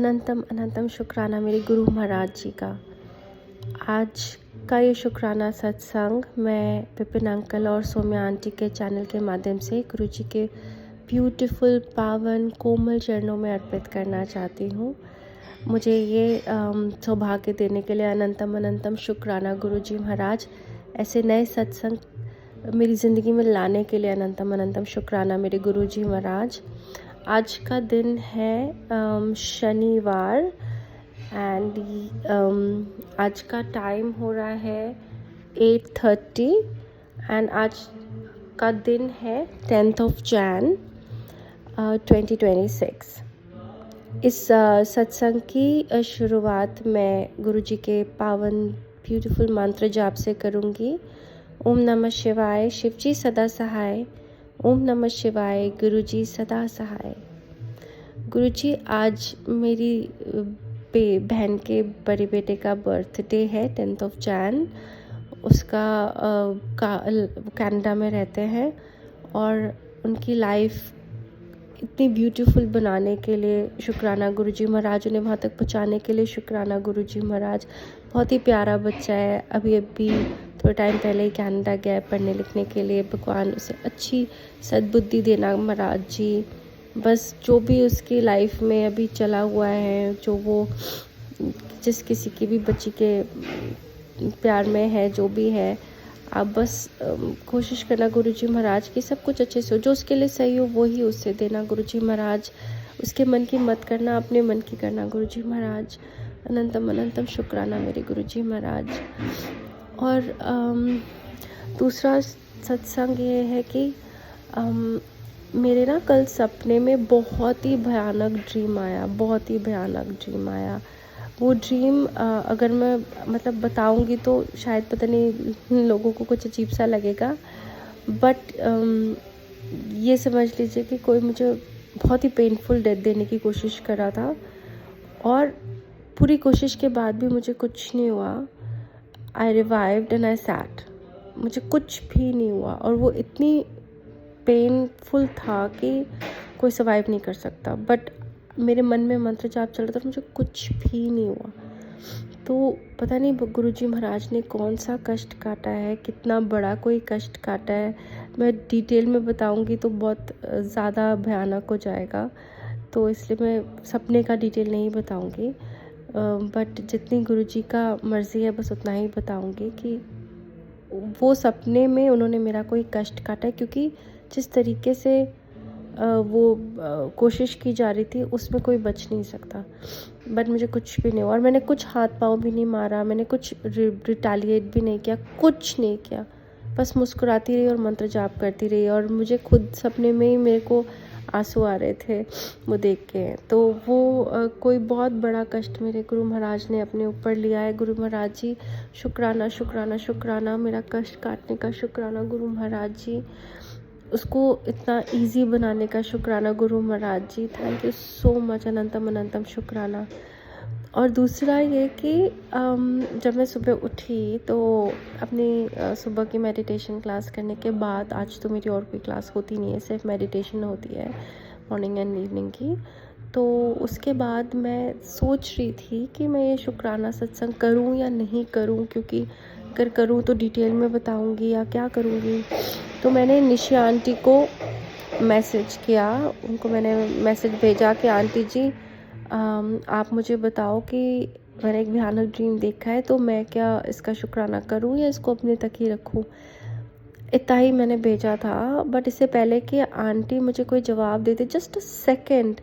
अनंतम अनंतम शुक्राना मेरे गुरु महाराज जी का। आज का ये शुक्राना सत्संग मैं विपिन अंकल और सौम्या आंटी के चैनल के माध्यम से गुरु जी के ब्यूटीफुल पावन कोमल चरणों में अर्पित करना चाहती हूँ। मुझे ये सौभाग्य देने के लिए अनंतम अनंतम शुक्राना गुरु जी महाराज। ऐसे नए सत्संग मेरी ज़िंदगी में लाने के लिए अनंतम अनंतम शुक्राना मेरे गुरु जी महाराज। आज का दिन है शनिवार एंड आज का टाइम हो रहा है 8:30 एंड आज का दिन है 10th of Jan 2026। इस सत्संग की शुरुआत मैं गुरु जी के पावन ब्यूटीफुल मंत्र जाप से करूँगी। ओम नमः शिवाय, शिव जी सदा सहाय। ओम नमः शिवाय, गुरु जी सदा सहाय। गुरु जी आज मेरी बहन के बड़े बेटे का बर्थडे है 10th of Jan। उसका कनाडा में रहते हैं और उनकी लाइफ इतनी ब्यूटीफुल बनाने के लिए शुक्राना गुरु जी महाराज। उन्हें वहाँ तक पहुँचाने के लिए शुक्राना गुरु जी महाराज। बहुत ही प्यारा बच्चा है, अभी थोड़ा टाइम पहले ही कनाडा गया है पढ़ने लिखने के लिए। भगवान उसे अच्छी सद्बुद्धि देना महाराज जी। बस जो भी उसकी लाइफ में अभी चला हुआ है, जो वो जिस किसी की भी बच्ची के प्यार में है, जो भी है, आप बस कोशिश करना गुरु जी महाराज की सब कुछ अच्छे से हो। जो उसके लिए सही हो वो ही उससे देना गुरु जी महाराज। उसके मन की मत करना, अपने मन की करना गुरु जी महाराज। अनंतम अनंतम शुक्राना मेरे गुरु जी महाराज। और दूसरा सत्संग ये है कि मेरे ना कल सपने में बहुत ही भयानक ड्रीम आया। वो ड्रीम अगर मैं मतलब बताऊंगी तो शायद पता नहीं लोगों को कुछ अजीब सा लगेगा, बट ये समझ लीजिए कि कोई मुझे बहुत ही पेनफुल डेथ देने की कोशिश कर रहा था और पूरी कोशिश के बाद भी मुझे कुछ नहीं हुआ। आई रिवाइव्ड एंड आई सैट। मुझे कुछ भी नहीं हुआ और वो इतनी पेनफुल था कि कोई सर्वाइव नहीं कर सकता। बट मेरे मन में मंत्र जाप चल रहा था, मुझे कुछ भी नहीं हुआ। तो पता नहीं गुरु जी महाराज ने कौन सा कष्ट काटा है, कितना बड़ा कोई कष्ट काटा है। मैं डिटेल में बताऊंगी तो बहुत ज़्यादा भयानक हो जाएगा, तो इसलिए मैं सपने का डिटेल नहीं बताऊंगी। बट जितनी गुरु जी का मर्ज़ी है बस उतना ही बताऊंगी कि वो सपने में उन्होंने मेरा कोई कष्ट काटा है, क्योंकि जिस तरीके से वो कोशिश की जा रही थी उसमें कोई बच नहीं सकता। बट मुझे कुछ भी नहीं हुआ और मैंने कुछ हाथ पाँव भी नहीं मारा, मैंने कुछ रिटालिएट भी नहीं किया, कुछ नहीं किया। बस मुस्कुराती रही और मंत्र जाप करती रही और मुझे खुद सपने में ही मेरे को आंसू आ रहे थे वो देख के। तो वो कोई बहुत बड़ा कष्ट मेरे गुरु महाराज ने अपने ऊपर लिया है। गुरु महाराज जी शुक्राना शुक्राना शुक्राना, मेरा कष्ट काटने का शुक्राना गुरु महाराज जी। उसको इतना इजी बनाने का शुक्राना गुरु महाराज जी। थैंक यू सो मच, अनंतम अनंतम शुक्राना। और दूसरा ये कि जब मैं सुबह उठी तो अपनी सुबह की मेडिटेशन क्लास करने के बाद, आज तो मेरी और कोई क्लास होती नहीं है, सिर्फ मेडिटेशन होती है मॉर्निंग एंड इवनिंग की। तो उसके बाद मैं सोच रही थी कि मैं ये शुक्राना सत्संग करूं या नहीं करूं, क्योंकि अगर करूं तो डिटेल में बताऊंगी या क्या करूंगी। तो मैंने निशी आंटी को मैसेज किया, उनको मैंने मैसेज भेजा कि आंटी जी आप मुझे बताओ कि मैंने एक भयानक ड्रीम देखा है, तो मैं क्या इसका शुक्राना करूं या इसको अपने तक ही रखूं। इतना ही मैंने भेजा था। बट इससे पहले कि आंटी मुझे कोई जवाब देते, जस्ट अ सेकेंड,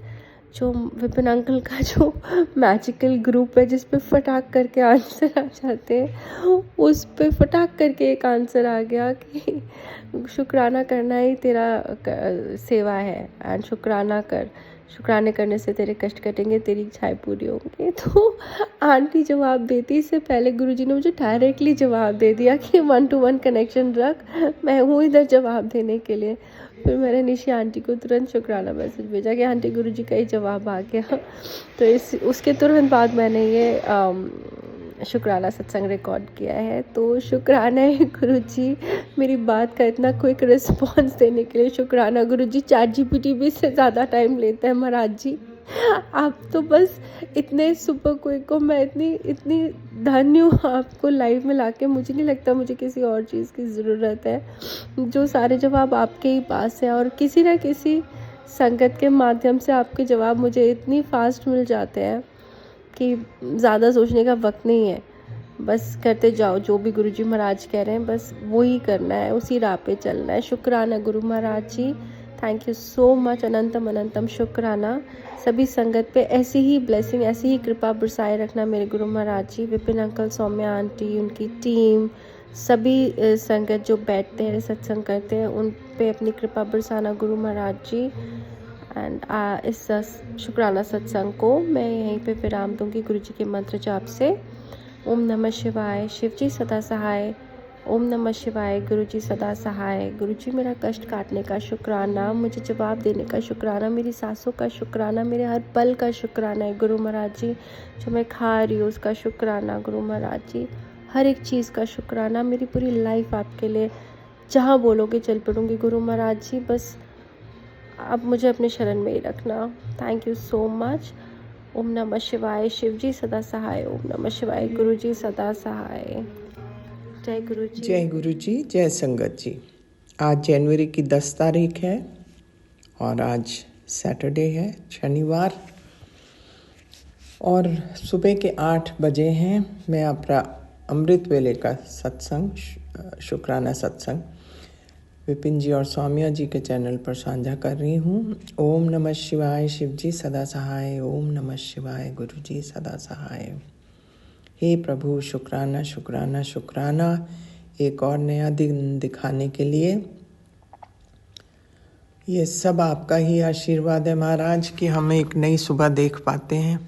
जो विपिन अंकल का जो मैजिकल ग्रुप है जिस पे फटाक करके आंसर आ जाते हैं, उस पे फटाक करके एक आंसर आ गया कि शुक्राना करना ही तेरा सेवा है एंड शुक्राना कर, शुक्राने करने से तेरे कष्ट कटेंगे, तेरी इच्छाएं पूरी होंगी। तो आंटी जवाब देती इससे पहले गुरुजी ने मुझे डायरेक्टली जवाब दे दिया कि 1-to-1 कनेक्शन रख, मैं हूँ इधर जवाब देने के लिए। फिर मैंने निशी आंटी को तुरंत शुक्राना मैसेज भेजा कि आंटी गुरुजी का ही जवाब आ गया। तो उसके तुरंत बाद मैंने ये शुक्राना सत्संग रिकॉर्ड किया है। तो शुक्राना है गुरुजी, मेरी बात का इतना क्विक रिस्पॉन्स देने के लिए शुक्राना गुरुजी। ChatGPT भी इससे ज़्यादा टाइम लेता है महाराज जी। आप तो बस इतने सुपर क्विक को मैं इतनी इतनी धन्य हूँ आपको लाइफ में लाके। मुझे नहीं लगता मुझे किसी और चीज़ की ज़रूरत है। जो सारे जवाब आपके ही पास है और किसी ना किसी संगत के माध्यम से आपके जवाब मुझे इतनी फास्ट मिल जाते हैं कि ज़्यादा सोचने का वक्त नहीं है। बस करते जाओ, जो भी गुरुजी महाराज कह रहे हैं बस वो ही करना है, उसी राह पे चलना है। शुक्राना गुरु महाराज जी, थैंक यू सो मच। अनंतम अनंतम शुक्राना। सभी संगत पे ऐसी ही ब्लेसिंग, ऐसी ही कृपा बरसाए रखना मेरे गुरु महाराज जी। विपिन अंकल, सौम्या आंटी, उनकी टीम, सभी संगत जो बैठते हैं सत्संग करते हैं उन पे अपनी कृपा बरसाना गुरु महाराज जी। एंड इस शुक्राना सत्संग को मैं यहीं पे विराम दूंगी गुरु जी के मंत्र जाप से। ओम नमः शिवाय, शिव जी सदा सहाय। ओम नमः शिवाय, गुरु जी सदा सहाय। गुरु जी मेरा कष्ट काटने का शुक्राना, मुझे जवाब देने का शुक्राना, मेरी सांसों का शुक्राना, मेरे हर पल का शुक्राना है गुरु महाराज जी। जो मैं खा रही हूँ उसका शुक्राना गुरु महाराज जी। हर एक चीज़ का शुक्राना, मेरी पूरी लाइफ आपके लिए जहाँ बोलोगे चल पड़ूंगी गुरु महाराज जी। बस अब मुझे अपने शरण में ही रखना। Thank you so much. ओम नमः शिवाय, शिव जी सदा सहाय। ओम नमः शिवाय, गुरु जी सदा सहाय। जय गुरु जी। जय गुरु जी, जय संगत जी। आज जनवरी की 10 तारीख है और आज सैटरडे है, शनिवार, और सुबह के 8 बजे हैं। मैं अपना अमृत वेले का सत्संग, शुक्राना सत्संग विपिन जी और सौम्या जी के चैनल पर साझा कर रही हूँ। ओम नमः शिवाय, शिव जी सदा सहाय। ओम नमः शिवाय, गुरु जी सदा सहाय। हे प्रभु, शुक्राना शुक्राना शुक्राना एक और नया दिन दिखाने के लिए। ये सब आपका ही आशीर्वाद है महाराज कि हम एक नई सुबह देख पाते हैं।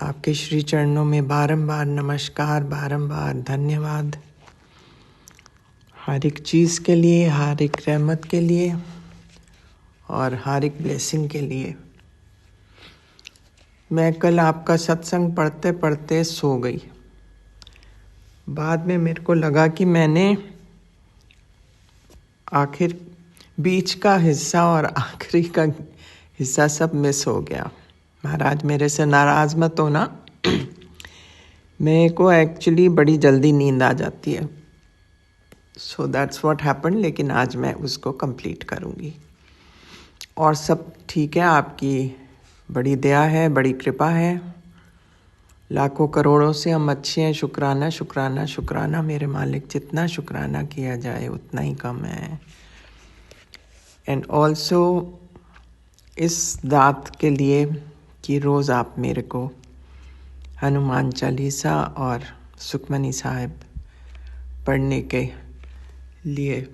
आपके श्री चरणों में बारंबार नमस्कार, बारंबार धन्यवाद, हर एक चीज़ के लिए, हर एक रहमत के लिए और हर एक ब्लेसिंग के लिए। मैं कल आपका सत्संग पढ़ते पढ़ते सो गई। बाद में मेरे को लगा कि मैंने आखिर बीच का हिस्सा और आखिरी का हिस्सा सब मिस हो गया। महाराज मेरे से नाराज़ मत होना। मेरे को एक्चुअली बड़ी जल्दी नींद आ जाती है, सो दैट्स व्हाट हैपेंड। लेकिन आज मैं उसको कंप्लीट करूँगी और सब ठीक है। आपकी बड़ी दया है, बड़ी कृपा है। लाखों करोड़ों से हम अच्छे हैं। शुक्राना शुक्राना शुक्राना मेरे मालिक, जितना शुक्राना किया जाए उतना ही कम है। एंड ऑल्सो इस दात के लिए कि रोज़ आप मेरे को हनुमान चालीसा और सुखमनी साहिब पढ़ने के लिए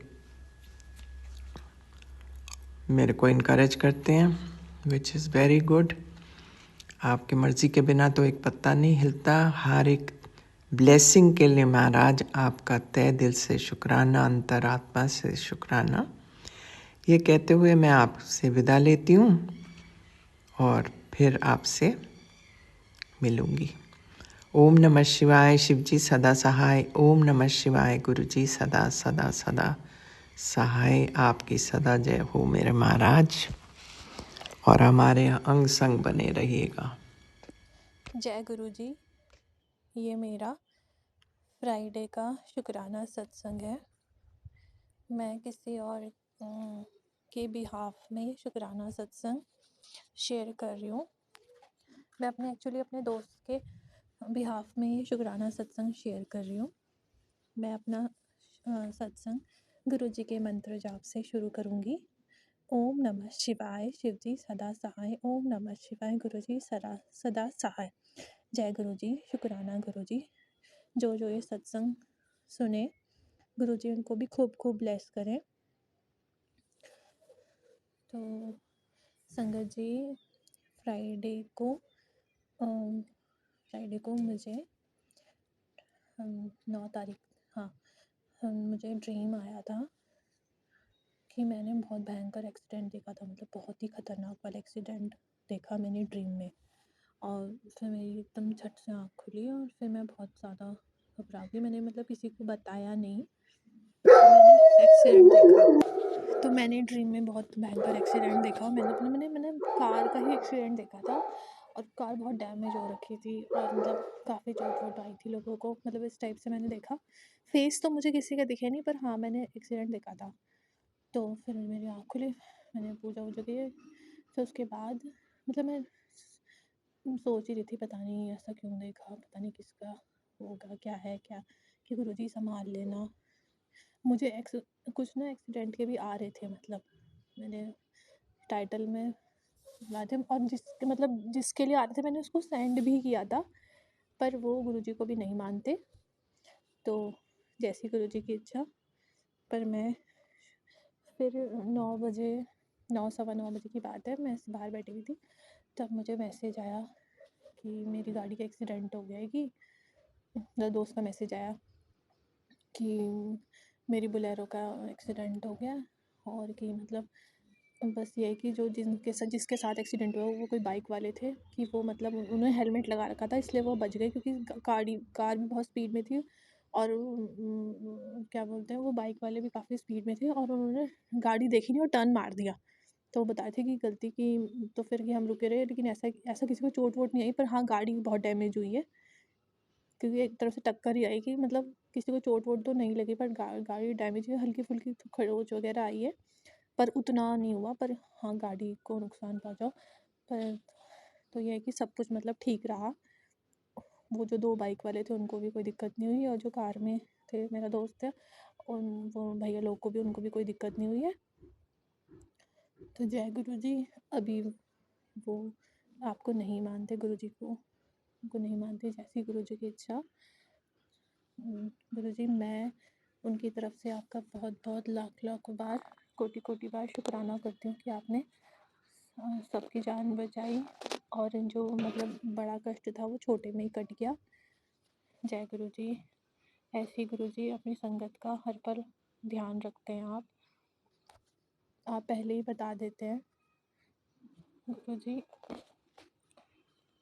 मेरे को इनकरेज करते हैं, विच इज़ वेरी गुड। आपकी मर्ज़ी के बिना तो एक पत्ता नहीं हिलता। हर एक ब्लेसिंग के लिए महाराज आपका तहे दिल से शुक्राना, अंतरात्मा से शुक्राना। ये कहते हुए मैं आपसे विदा लेती हूँ और फिर आपसे मिलूँगी। ओम नमः शिवाय, शिव जी सदा सहाय। ओम नमः शिवाय, गुरु जी सदा सदा सदा सहाय। आपकी सदा जय हो मेरे महाराज, और हमारे अंग संग बने रहिएगा। जय गुरु जी। ये मेरा फ्राइडे का शुक्राना सत्संग है। मैं किसी और के बिहाफ में शुक्राना सत्संग शेयर कर रही हूँ। मैं अपने दोस्त के बिहाफ में ये शुक्राना सत्संग शेयर कर रही हूँ। मैं अपना सत्संग गुरु जी के मंत्र जाप से शुरू करूँगी। ओम नमः शिवाय, शिव जी सदा सहाय। ओम नमः शिवाय, गुरु जी सदा सहाय। जय गुरु जी। शुक्राना गुरु जी। जो ये सत्संग सुने, गुरु जी उनको भी खूब खूब ब्लेस करें। तो संगत जी, फ्राइडे को मुझे 9 तारीख, मुझे ड्रीम आया था कि मैंने बहुत भयंकर एक्सीडेंट देखा था। मतलब बहुत ही ख़तरनाक वाला एक्सीडेंट देखा मैंने ड्रीम में। और फिर मेरी एकदम झट से आँख खुली और फिर मैं बहुत ज़्यादा घबरा गई। मैंने मतलब किसी को बताया नहीं, मैंने एक्सीडेंट देखा। तो मैंने ड्रीम में बहुत भयंकर एक्सीडेंट देखा। मैंने मैंने मैंने कार का ही एक्सीडेंट देखा था, और कार बहुत डैमेज हो रखी थी, और मतलब काफ़ी चोट वोट आई थी लोगों को, मतलब इस टाइप से मैंने देखा। फेस तो मुझे किसी का दिखे नहीं, पर हाँ मैंने एक्सीडेंट देखा था। तो फिर मेरी आँख खुली, मैंने पूजा वूजा की। फिर उसके बाद मतलब मैं सोच ही रही थी, पता नहीं ऐसा क्यों देखा, पता नहीं किसका होगा, क्या है क्या, कि गुरुजी संभाल लेना। मुझे कुछ ना एक्सीडेंट के भी आ रहे थे, मतलब मैंने टाइटल में लाए थे, और जिसके मतलब जिसके लिए आ रहे थे मैंने उसको सेंड भी किया था, पर वो गुरुजी को भी नहीं मानते। तो जैसी गुरुजी की इच्छा। पर मैं फिर 9 बजे, 9 सवा 9 बजे की बात है, मैं बाहर बैठी हुई थी, तब मुझे मैसेज आया कि मेरी गाड़ी का एक्सीडेंट हो गया है, कि मेरे दोस्त का मैसेज आया कि मेरी बोलेरो का एक्सीडेंट हो गया, और कि मतलब बस ये है कि जो जिसके साथ एक्सीडेंट हुआ वो कोई बाइक वाले थे, कि वो मतलब उन्होंने हेलमेट लगा रखा था, इसलिए वो बच गए, क्योंकि कार भी बहुत स्पीड में थी, और क्या बोलते हैं, वो बाइक वाले भी काफ़ी स्पीड में थे, और उन्होंने गाड़ी देखी नहीं और टर्न मार दिया। तो वो बताए थे कि गलती की, तो फिर कि हम रुके रहे, लेकिन ऐसा ऐसा किसी को चोट वोट नहीं आई, पर हाँ गाड़ी बहुत डैमेज हुई है, क्योंकि एक तरफ से टक्कर ही आई, कि मतलब किसी को चोट वोट तो नहीं लगी, पर गाड़ी डैमेज है, हल्की फुल्की तो खरोच वगैरह आई है, पर उतना नहीं हुआ, पर हाँ गाड़ी को नुकसान पहुंचा। पर तो ये है कि सब कुछ मतलब ठीक रहा। वो जो 2 बाइक वाले थे उनको भी कोई दिक्कत नहीं हुई, और जो कार में थे मेरा दोस्त है, उन वो भैया लोग को भी, उनको भी कोई दिक्कत नहीं हुई है। तो जय गुरु जी। अभी वो आपको नहीं मानते, गुरु जी को उनको नहीं मानते, जैसी गुरु जी की इच्छा। गुरु जी, मैं उनकी तरफ से आपका बहुत बहुत लाख लाख बार, कोटि कोटि बार शुक्राना करती हूँ कि आपने सबकी जान बचाई, और जो मतलब बड़ा कष्ट था वो छोटे में ही कट गया। जय गुरु जी। ऐसी गुरु जी अपनी संगत का हर पल ध्यान रखते हैं आप पहले ही बता देते हैं। गुरु जी,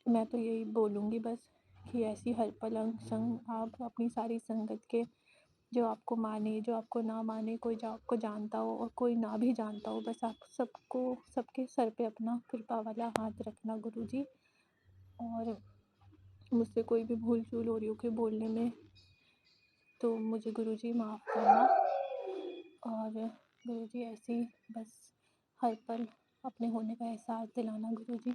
मैं तो यही बोलूँगी बस, कि ऐसी हर पल अंग संग आप अपनी सारी संगत के, जो आपको माने जो आपको ना माने, कोई जो आपको जानता हो और कोई ना भी जानता हो, बस आप सबको सबके सर पे अपना कृपा वाला हाथ रखना गुरु जी। और मुझसे कोई भी भूल चूल हो रही हो कि बोलने में, तो मुझे गुरु जी माफ़ करना। और गुरु जी ऐसे ही बस हर पल अपने होने का एहसास दिलाना गुरु जी,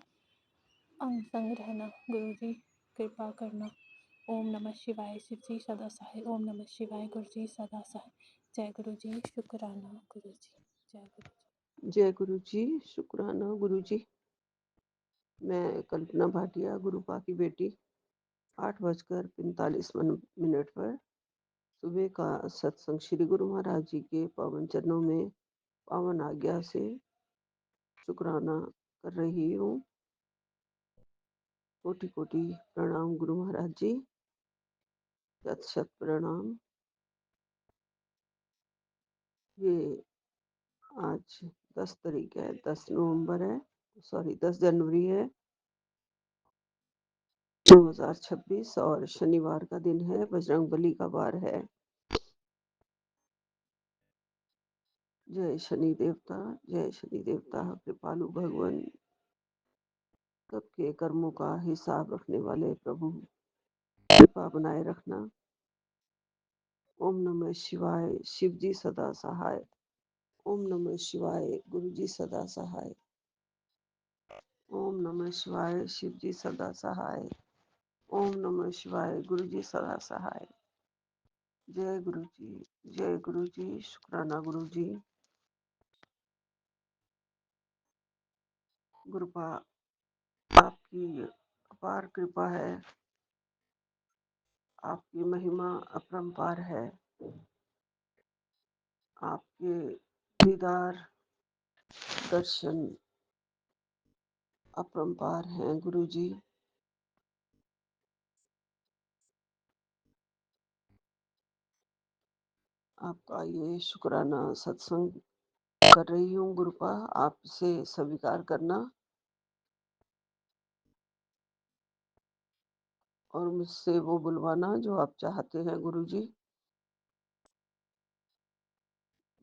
अंग संग रहना गुरु जी, कृपा करना। ओम नमः शिवाय। शिव जी सदा सहाय। ओम नमः शिवाय। गुरु जी सदा सहाय। जय गुरु जी। शुक्राना गुरु जी। जय गुरु जी। जय गुरु जी। शुक्राना गुरु जी। मैं कल्पना भाटिया, गुरुपा की बेटी। 8:45 पर सुबह का सत्संग श्री गुरु महाराज जी के पावन चरणों में पावन आज्ञा से शुक्राना कर रही हूँ। कोटि कोटि प्रणाम गुरु महाराज जी, शत शत प्रणाम। ये आज 10 तारीख है, 10 नवंबर है, सॉरी 10 जनवरी है 2026, और शनिवार का दिन है, बजरंगबली का वार है। जय शनि देवता, जय शनि देवता, कृपालु भगवान, सबके कर्मों का हिसाब रखने वाले प्रभु, कृपा बनाए रखना। ओम नमः शिवाय। शिव जी सदा सहाय। ओम नमः शिवाय। गुरु जी सदा सहाय। ओम नमः शिवाय। शिव जी सदा सहाय। ओम नमः शिवाय। गुरु जी सदा सहाय। जय गुरु जी। जय गुरु जी। शुक्राना गुरु जी। गुरुपा, आपकी अपार कृपा है, आपकी महिमा अपरंपार है, आपके दीदार दर्शन अपरंपार हैं गुरु जी। आपका ये शुक्राना सत्संग कर रही हूँ गुरुपा, आपसे स्वीकार करना और मुझसे वो बुलवाना जो आप चाहते हैं गुरु जी।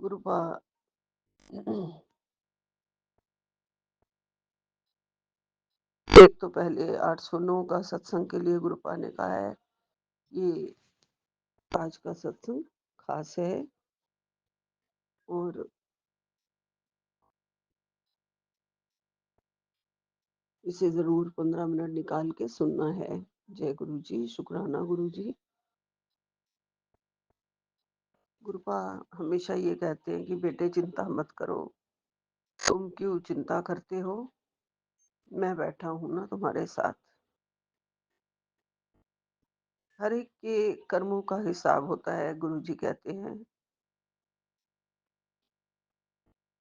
गुरुपा, एक तो पहले 809 का सत्संग के लिए गुरुपा ने कहा है, ये आज का सत्संग खास है और इसे ज़रूर 15 मिनट निकाल के सुनना है। जय गुरु जी, शुक्राना गुरु जी। गुरुपा हमेशा ये कहते हैं कि बेटे चिंता मत करो, तुम क्यों चिंता करते हो? मैं बैठा हूँ ना तुम्हारे साथ। हर एक के कर्मों का हिसाब होता है, गुरु जी कहते हैं।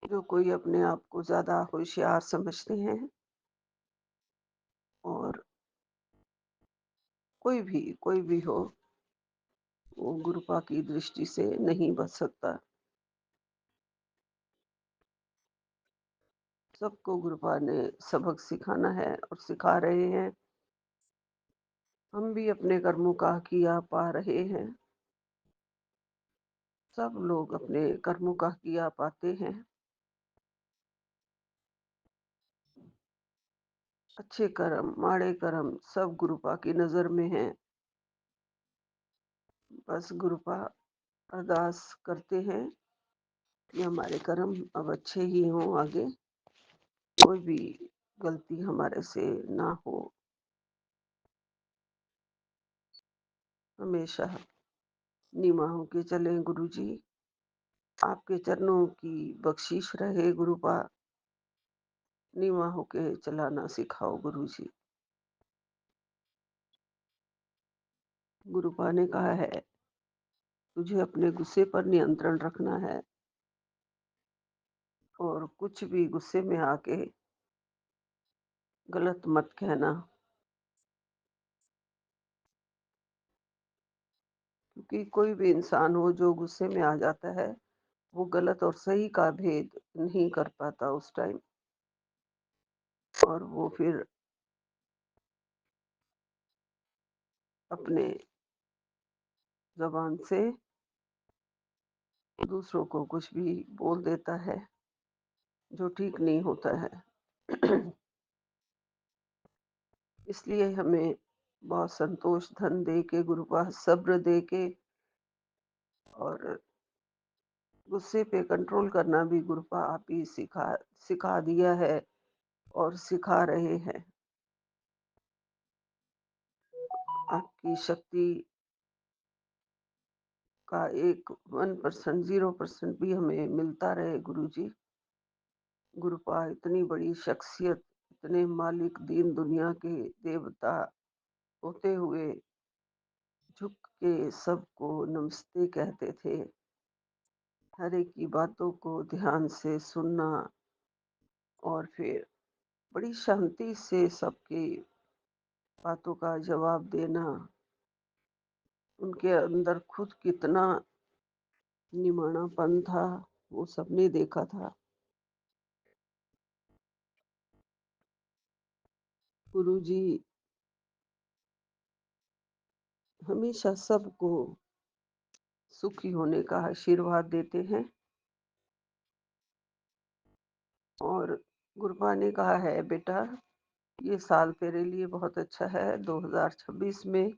जो कोई अपने आप को ज़्यादा होशियार समझते हैं और कोई भी हो, वो गुरुपा की दृष्टि से नहीं बच सकता। सबको गुरुपा ने सबक सिखाना है और सिखा रहे हैं। हम भी अपने कर्मों का किया पा रहे हैं। सब लोग अपने कर्मों का किया पाते हैं। अच्छे कर्म, माड़े कर्म सब गुरुपा की नज़र में हैं। बस गुरुपा अरदास करते हैं कि हमारे कर्म अब अच्छे ही हों आगे, कोई भी गलती हमारे से ना हो। हमेशा निमाहों के चलें गुरु जी, आपके चरणों की बख्शीश रहे गुरुपा, निमाहों के चलाना सिखाओ गुरु जी। गुरुपा ने कहा है, तुझे अपने गुस्से पर नियंत्रण रखना है और कुछ भी गुस्से में आके गलत मत कहना, क्योंकि कोई भी इंसान हो जो गुस्से में आ जाता है, वो गलत और सही का भेद नहीं कर पाता उस टाइम, और वो फिर अपने ज़बान से दूसरों को कुछ भी बोल देता है, जो ठीक नहीं होता है। इसलिए हमें बहुत संतोष धन दे के गुरुपा सब्र दे के और गुस्से पे कंट्रोल करना भी गुरुपा आप ही सिखा सिखा दिया है और सिखा रहे हैं। आपकी शक्ति का एक 1% 0% भी हमें मिलता रहे गुरु जी। गुरुपा इतनी बड़ी शख्सियत, इतने मालिक दीन दुनिया के देवता होते हुए झुक के सबको नमस्ते कहते थे। हर एक की बातों को ध्यान से सुनना और फिर बड़ी शांति से सबकी बातों का जवाब देना। उनके अंदर खुद कितना निमाणापन था, वो सबने देखा था। गुरु जी हमेशा सबको सुखी होने का आशीर्वाद देते हैं और गुरुपा ने कहा है, बेटा ये साल तेरे लिए बहुत अच्छा है। 2026 में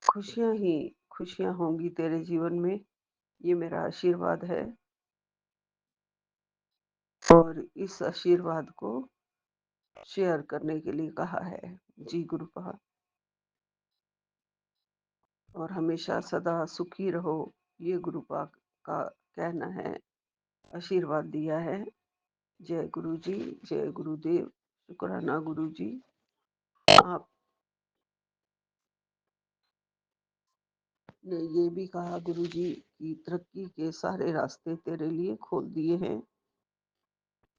खुशियां ही खुशियां होंगी तेरे जीवन में, ये मेरा आशीर्वाद है। और इस आशीर्वाद को शेयर करने के लिए कहा है। जी गुरुपा, और हमेशा सदा सुखी रहो, ये गुरुपा का कहना है, आशीर्वाद दिया है। जय गुरु जी, जय गुरुदेव। शुक्राना गुरु जी। आपने ये भी कहा गुरु जी कि तरक्की के सारे रास्ते तेरे लिए खोल दिए हैं।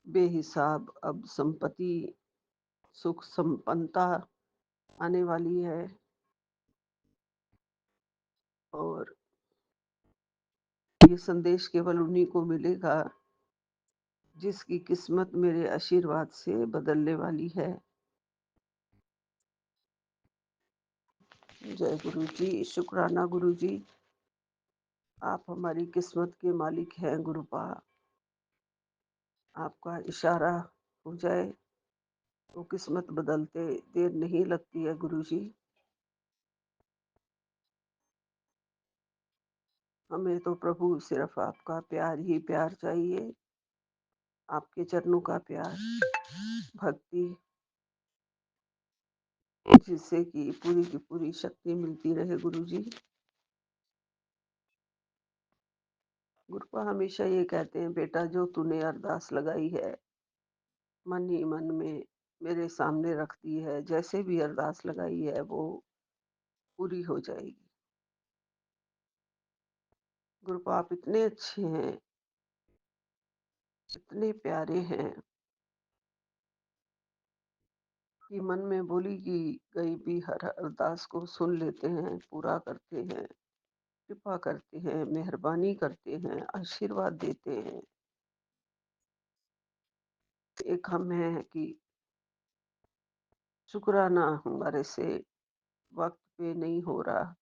बेहिसाब अब संपत्ति, सुख संपन्नता आने वाली है और ये संदेश केवल उन्हीं को मिलेगा जिसकी किस्मत मेरे आशीर्वाद से बदलने वाली है। जय गुरु जी, शुक्राना गुरु जी। आप हमारी किस्मत के मालिक हैं गुरुपा। आपका इशारा हो जाए तो किस्मत बदलते देर नहीं लगती है गुरुजी। हमें तो प्रभु सिर्फ आपका प्यार ही प्यार चाहिए, आपके चरणों का प्यार, भक्ति, जिससे कि पूरी की पूरी शक्ति मिलती रहे गुरुजी। गुरुपा हमेशा ये कहते हैं, बेटा जो तूने अरदास लगाई है मन ही मन में मेरे सामने रख दी है, जैसे भी अरदास लगाई है वो पूरी हो जाएगी। गुरुपा आप इतने अच्छे हैं, इतने प्यारे हैं कि मन में बोली की गई भी हर अरदास को सुन लेते हैं, पूरा करते हैं, कृपा करते हैं, मेहरबानी करते हैं, आशीर्वाद देते हैं। एक हम है कि शुक्राना हमारे से वक्त पे नहीं हो रहा,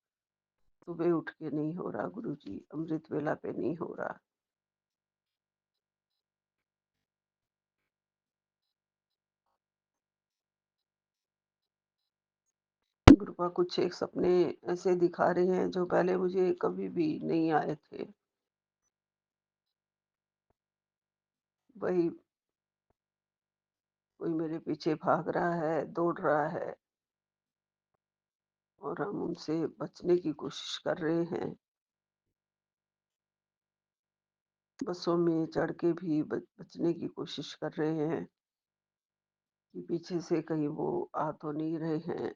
सुबह उठ के नहीं हो रहा गुरुजी, अमृत वेला पे नहीं हो रहा। गुरुपा कुछ एक सपने ऐसे दिखा रहे हैं जो पहले मुझे कभी भी नहीं आए थे। वही कोई मेरे पीछे भाग रहा है, दौड़ रहा है और हम उनसे बचने की कोशिश कर रहे हैं। बसों में चढ़ के भी बचने की कोशिश कर रहे हैं कि पीछे से कहीं वो आ तो नहीं रहे हैं।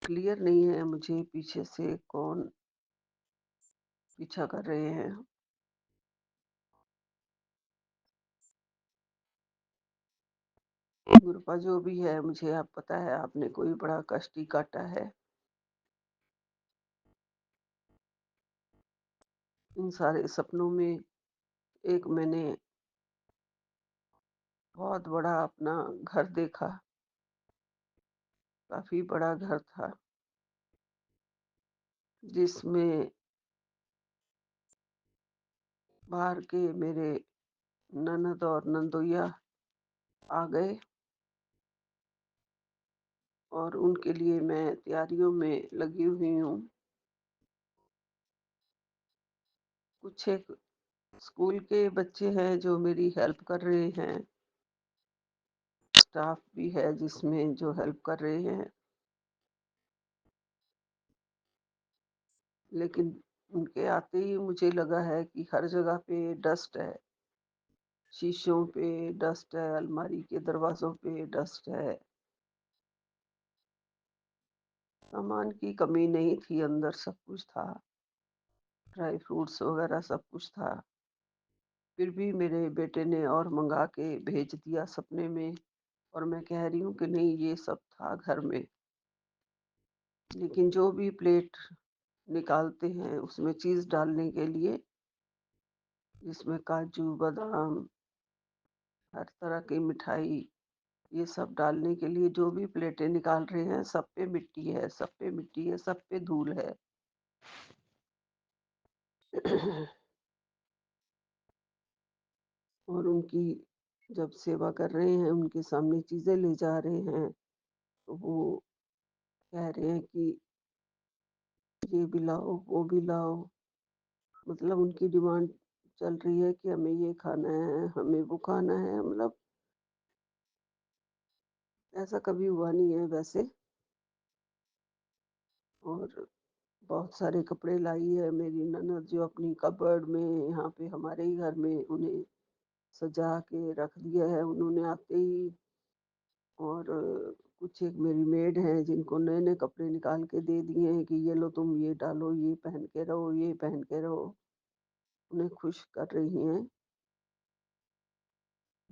क्लियर नहीं है मुझे पीछे से कौन पीछा कर रहे हैं। गुरुपा जो भी है मुझे आप पता है, आपने कोई बड़ा कष्ट ही काटा है। इन सारे सपनों में एक मैंने बहुत बड़ा अपना घर देखा, काफी बड़ा घर था जिसमें बाहर के मेरे ननद और नंदोइया आ गए और उनके लिए मैं तैयारियों में लगी हुई हूँ। कुछ एक स्कूल के बच्चे हैं जो मेरी हेल्प कर रहे हैं, स्टाफ भी है जिसमें जो हेल्प कर रहे हैं, लेकिन उनके आते ही मुझे लगा है कि हर जगह पे डस्ट है, शीशों पे डस्ट है, अलमारी के दरवाजों पे डस्ट है। सामान की कमी नहीं थी, अंदर सब कुछ था, ड्राई फ्रूट्स वगैरह सब कुछ था। फिर भी मेरे बेटे ने और मंगा के भेज दिया सपने में, और मैं कह रही हूँ कि नहीं ये सब था घर में। लेकिन जो भी प्लेट निकालते हैं उसमें चीज़ डालने के लिए, जिसमें काजू बादाम हर तरह की मिठाई, ये सब डालने के लिए जो भी प्लेटें निकाल रहे हैं सब पे मिट्टी है, सब पे मिट्टी है, सब पे धूल है। और उनकी जब सेवा कर रहे हैं, उनके सामने चीज़ें ले जा रहे हैं, तो वो कह रहे हैं कि ये भी लाओ, वो भी लाओ। मतलब उनकी डिमांड चल रही है कि हमें ये खाना है, हमें वो खाना है। मतलब ऐसा कभी हुआ नहीं है वैसे। और बहुत सारे कपड़े लाई है मेरी ननद, जो अपनी कबर्ड में यहाँ पे हमारे ही घर में उन्हें सजा के रख दिया है उन्होंने आते ही। और कुछ एक मेरी मेड हैं जिनको नए नए कपड़े निकाल के दे दिए हैं कि ये लो तुम ये डालो, ये पहन के रहो, ये पहन के रहो। उन्हें खुश कर रही हैं।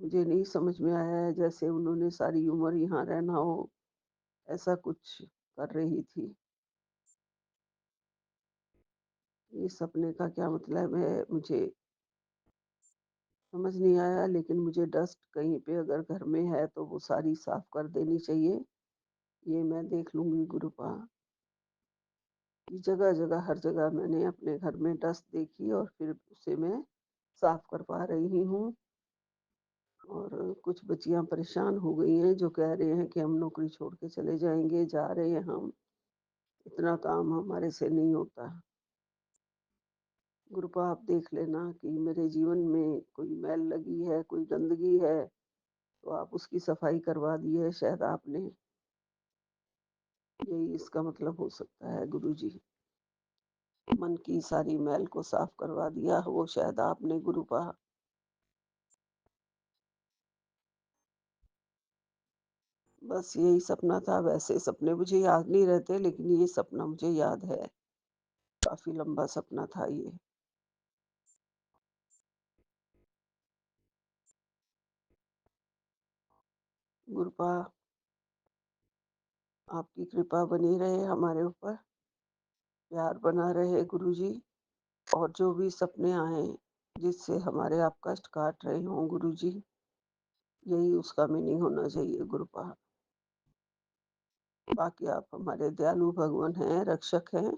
मुझे नहीं समझ में आया है, जैसे उन्होंने सारी उम्र यहाँ रहना हो, ऐसा कुछ कर रही थी। ये सपने का क्या मतलब है मुझे समझ नहीं आया, लेकिन मुझे डस्ट कहीं पे अगर घर में है तो वो सारी साफ कर देनी चाहिए। ये मैं देख लूंगी गुरुपा। जगह जगह हर जगह मैंने अपने घर में डस्ट देखी और फिर उसे मैं साफ करवा रही हूँ। और कुछ बच्चियां परेशान हो गई हैं जो कह रहे हैं कि हम नौकरी छोड़ के चले जाएंगे, जा रहे हैं हम, इतना काम हमारे से नहीं होता। गुरुपा आप देख लेना कि मेरे जीवन में कोई मैल लगी है, कोई गंदगी है, तो आप उसकी सफाई करवा दी है शायद आपने, यही इसका मतलब हो सकता है गुरुजी। मन की सारी मैल को साफ करवा दिया वो शायद आपने गुरुपा। बस यही सपना था, वैसे सपने मुझे याद नहीं रहते लेकिन ये सपना मुझे याद है, काफी लंबा सपना था ये। गुरुपा आपकी कृपा बनी रहे हमारे ऊपर, प्यार बना रहे गुरुजी, और जो भी सपने आए जिससे हमारे आप कष्ट काट रहे हों गुरुजी, यही उसका मीनिंग होना चाहिए गुरुपा। बाकी आप हमारे दयालु भगवान हैं, रक्षक हैं,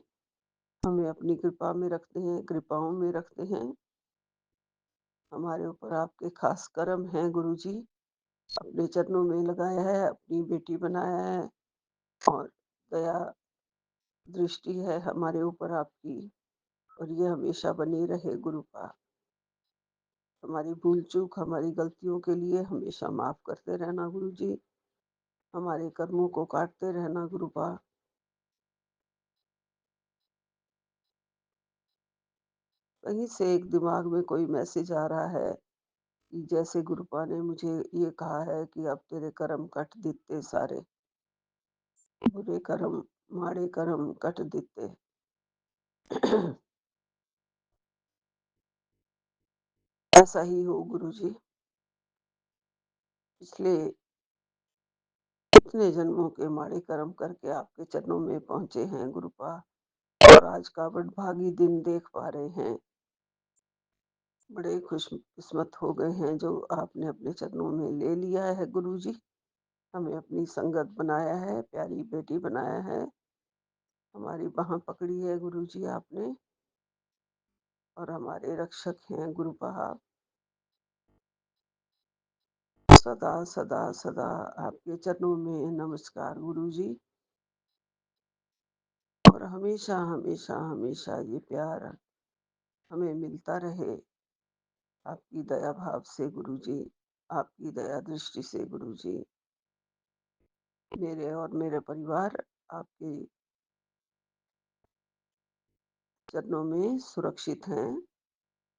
हमें अपनी कृपा में रखते हैं, कृपाओं में रखते हैं। हमारे ऊपर आपके खास कर्म हैं गुरुजी, अपने चरणों में लगाया है, अपनी बेटी बनाया है, और दया दृष्टि है हमारे ऊपर आपकी, और ये हमेशा बनी रहे गुरुपा। हमारी भूल चूक, हमारी गलतियों के लिए हमेशा माफ करते रहना गुरुजी, हमारे कर्मों को काटते रहना गुरुपा। कहीं से एक दिमाग में कोई मैसेज आ रहा है कि जैसे गुरुपा ने मुझे ये कहा है कि अब तेरे कर्म कट दिते सारे, बुरे कर्म, माड़े कर्म कट दिते। ऐसा ही हो गुरुजी। पिछले कितने जन्मों के माड़े कर्म करके आपके चरणों में पहुंचे हैं गुरुपा, और आज का बड़भागी दिन देख पा रहे हैं। बड़े खुशकिस्मत हो गए हैं जो आपने अपने चरणों में ले लिया है गुरुजी, हमें अपनी संगत बनाया है, प्यारी बेटी बनाया है, हमारी बाह पकड़ी है गुरुजी आपने, और हमारे रक्षक हैं गुरुपा आप। सदा सदा सदा आपके चरणों में नमस्कार गुरुजी, और हमेशा हमेशा हमेशा ये प्यार हमें मिलता रहे आपकी दया भाव से गुरुजी, आपकी दया दृष्टि से गुरुजी। मेरे और मेरे परिवार आपके चरणों में सुरक्षित हैं,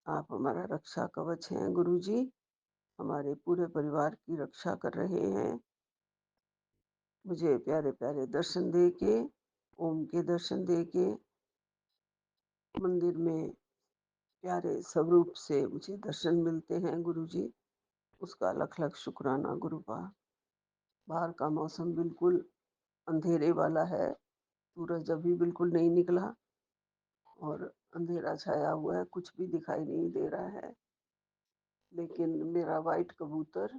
आप हमारा रक्षा कवच हैं गुरुजी, हमारे पूरे परिवार की रक्षा कर रहे हैं। मुझे प्यारे प्यारे दर्शन दे के, ओम के दर्शन दे के, मंदिर में प्यारे स्वरूप से मुझे दर्शन मिलते हैं गुरुजी, उसका लख लख शुक्राना गुरुपा। बाहर का मौसम बिल्कुल अंधेरे वाला है, सूरज अभी बिल्कुल नहीं निकला, और अंधेरा छाया हुआ है, कुछ भी दिखाई नहीं दे रहा है। लेकिन मेरा वाइट कबूतर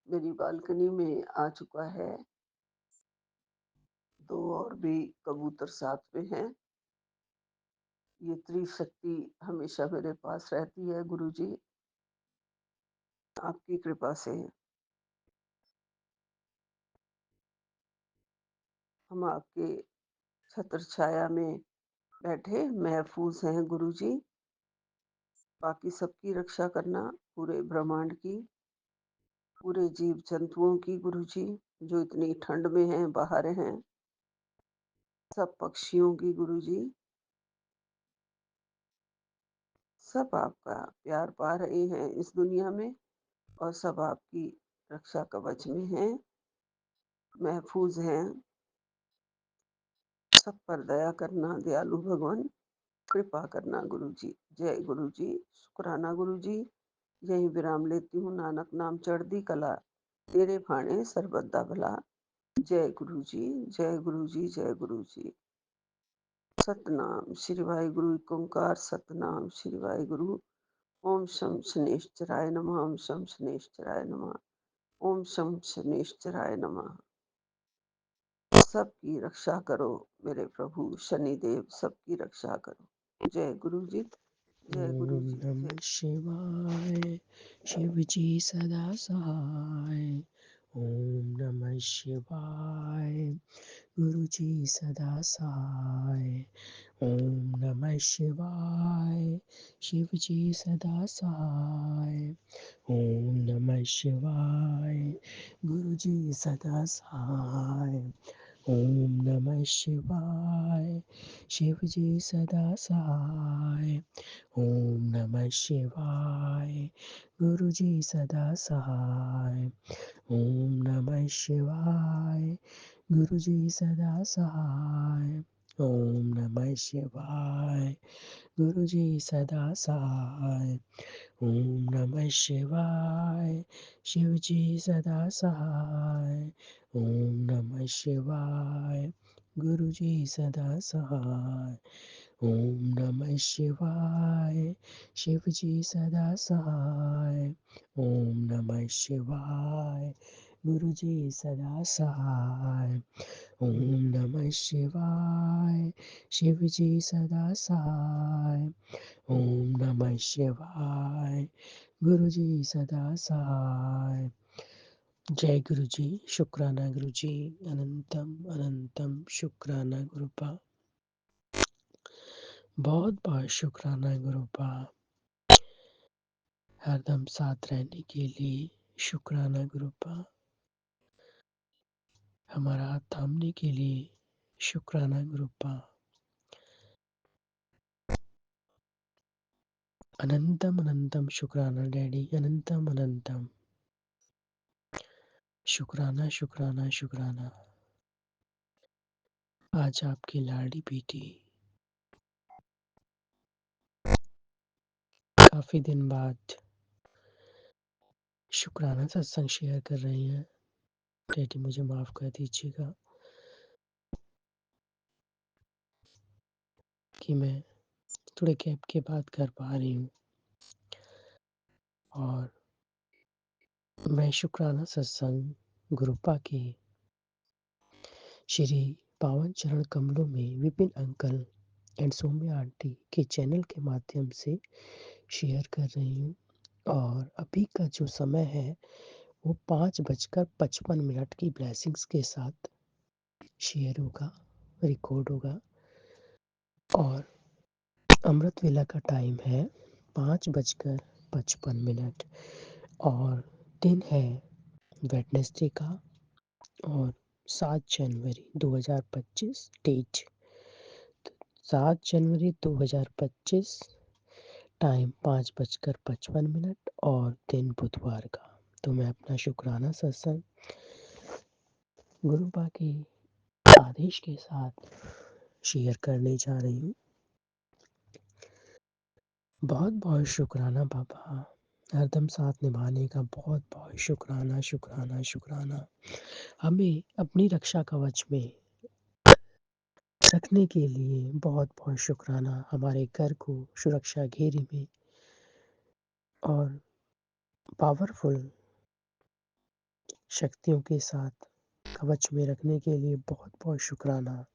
मेरी बालकनी में आ चुका है, दो और भी कबूतर साथ में हैं। ये त्रिशक्ति हमेशा मेरे पास रहती है गुरुजी, आपकी कृपा से हम आपके छत्र छाया में बैठे महफूज हैं गुरुजी। बाकी सबकी रक्षा करना, पूरे ब्रह्मांड की, पूरे जीव जंतुओं की गुरुजी, जो इतनी ठंड में हैं, बाहर हैं, सब पक्षियों की गुरुजी, सब आपका प्यार पा रहे हैं इस दुनिया में, और सब आपकी रक्षा कवच में हैं, महफूज हैं। सब पर दया करना दयालु भगवान, कृपा करना गुरुजी। जय गुरुजी, शुक्राना गुरुजी। यही विराम लेती हूँ, नानक नाम चढ़दी कला, तेरे भाणे सरबद्दा भला। जय गुरुजी, जय गुरुजी, जय गुरुजी। सतनाम श्री वाहिगुरु एक ओंकार, सतनाम श्री वाहिगुरु। ओम शम शनेश्चराय नमः, ओम शम शनेश्चराय नमः, ओम शम शनेश्चराय नमः। सबकी रक्षा करो मेरे प्रभु शनिदेव, सबकी रक्षा करो। जय गुरु जी। जय गुरु ओम जी, नमः जय शिवाय। शिव जी सदा सहाय। ओम नमः शिवाय। गुरु जी सदा सहाय। ओम नमः शिवाय। शिव जी सदा सहाय। ओम नमः शिवाय। गुरु जी सदा सहाय। ओम नमः शिवाय। शिव जी सदा सहाय। ओम नमः शिवाय। गुरु जी सदा सहाय। ओम नमः शिवाय। गुरु जी सदा सहाय। ओम नमः शिवाय। गुरु जी सदा सहाय। ओम नमः शिवाय। शिव जी सदा सहाय। ओम नमः शिवाय। गुरु जी सदा सहाय। ओम नमः शिवाय। शिव जी सदा सहाय। ओम नमः शिवाय। गुरु जी सदा सहाय। ओम नमः शिवाय। शिव जी सदा सहाय। ओम नमः शिवाय। गुरु जी सदा सहाय। जय गुरु जी। शुक्राना गुरु जी। अनंतम अनंतम शुक्राना गुरुपा। बहुत बहुत शुक्राना गुरुपा। हरदम साथ रहने के लिए शुक्राना गुरुपा। हमारा हाथ थामने के लिए शुक्राना गुरुपा। अनंतम अनंतम शुक्राना डैडी। अनंतम अनंतम शुक्राना शुक्राना शुक्राना। आज आपकी लाड़ी बेटी काफी दिन बाद शुक्राना सत्संग शेयर कर रही हैं। डैडी मुझे माफ कर दीजिएगा कि मैं थोड़े गैप के बाद कर पा रही हूँ। और मैं शुक्राना सत्संग गुरुपा के श्री पावन चरण कमलों में Vipin uncle and Saumya aunty के चैनल के माध्यम से शेयर कर रही हूँ। और अभी का जो समय है वो 5:55 की ब्लेसिंग्स के साथ शेयर होगा, रिकॉर्ड होगा। और अमृत वेला का टाइम है 5:55 और दिन है वेडनेसडे का। और 7 जनवरी 2025 डेट 7 जनवरी 2025, टाइम 5:55 और दिन बुधवार का। तो मैं अपना शुक्राना सत्संग गुरुपा के आदेश के साथ शेयर करने जा रही हूँ। बहुत बहुत शुक्राना बाबा। हरदम साथ निभाने का बहुत बहुत शुक्राना शुक्राना शुक्राना। हमें अपनी रक्षा कवच में रखने के लिए बहुत बहुत शुक्राना। हमारे घर को सुरक्षा घेरे में और पावरफुल शक्तियों के साथ कवच में रखने के लिए बहुत बहुत शुक्राना।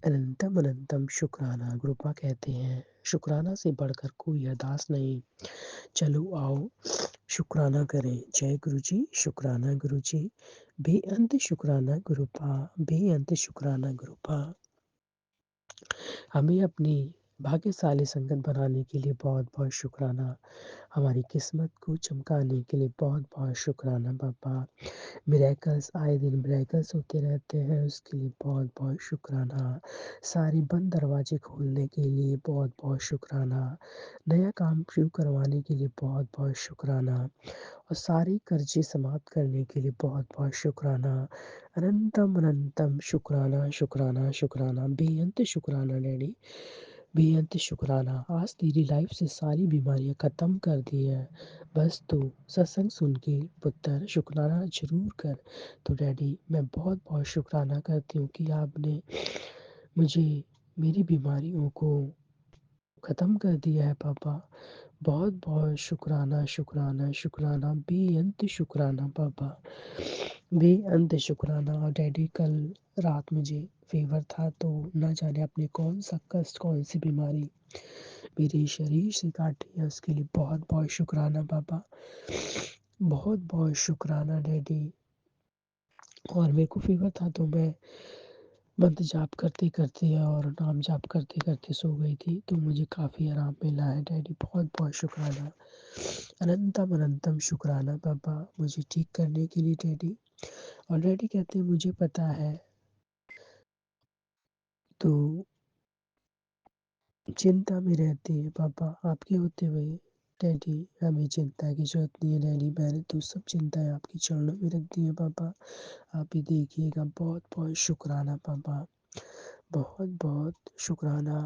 अनंतम अनंतम शुक्राना। गुरुपा कहते हैं शुक्राना से बढ़कर कोई अरदास नहीं। चलो आओ शुक्राना करें। जय गुरु जी। शुक्राना गुरु जी। बेअंत शुक्राना गुरुपा। बेअंत शुक्राना गुरुपा। हमें अपनी भाग्यशाली संगत बनाने के लिए बहुत बहुत शुक्राना। हमारी किस्मत को चमकाने के लिए बहुत बहुत शुक्राना बाबा। मिरेकल्स आए दिन मिरेकल्स होते रहते हैं, उसके लिए बहुत बहुत शुक्राना। सारी बंद दरवाजे खोलने के लिए बहुत बहुत शुक्राना। नया काम शुरू करवाने के लिए बहुत बहुत शुक्राना। और सारे कर्जे समाप्त करने के लिए बहुत बहुत शुक्राना। अनंतम अनंतम शुक्राना शुक्राना शुक्राना। बेअंत शुक्राना डैडी। बेअंत शुक्राना। आज तेरी लाइफ से सारी बीमारियां ख़त्म कर दी है। बस तू सत्संग सुन के पुत्र शुक्राना जरूर कर। तो डैडी मैं बहुत बहुत शुक्राना करती हूँ कि आपने मुझे मेरी बीमारियों को ख़त्म कर दिया है पापा। बहुत बहुत शुक्राना शुक्राना शुक्राना। बेअंत शुक्राना पापा। बेअंत शुक्राना। डैडी कल रात मुझे फीवर था, तो न जाने अपने कौन सा कष्ट कौन सी बीमारी मेरे शरीर से काटी है उसके लिए बहुत बहुत शुक्राना पापा, बहुत बहुत शुक्राना डैडी। और मेरे को फीवर था तो मैं मंत्र जाप करते करते और नाम जाप करते करते सो गई थी, तो मुझे काफ़ी आराम मिला है डैडी, बहुत बहुत शुक्राना, अनंतम अनंतम शुक्राना पापा मुझे ठीक करने के लिए डैडी। और डैडी कहते हैं मुझे पता है, तो चिंता में रहते हैं पापा, आपके होते हुए डैडी हमें चिंता की जरूरत नहीं है डैडी, मैंने तो सब चिंताएं आपके चरणों में रख दी है पापा, आप ही देखिएगा। बहुत बहुत शुक्राना पापा, बहुत बहुत शुक्राना।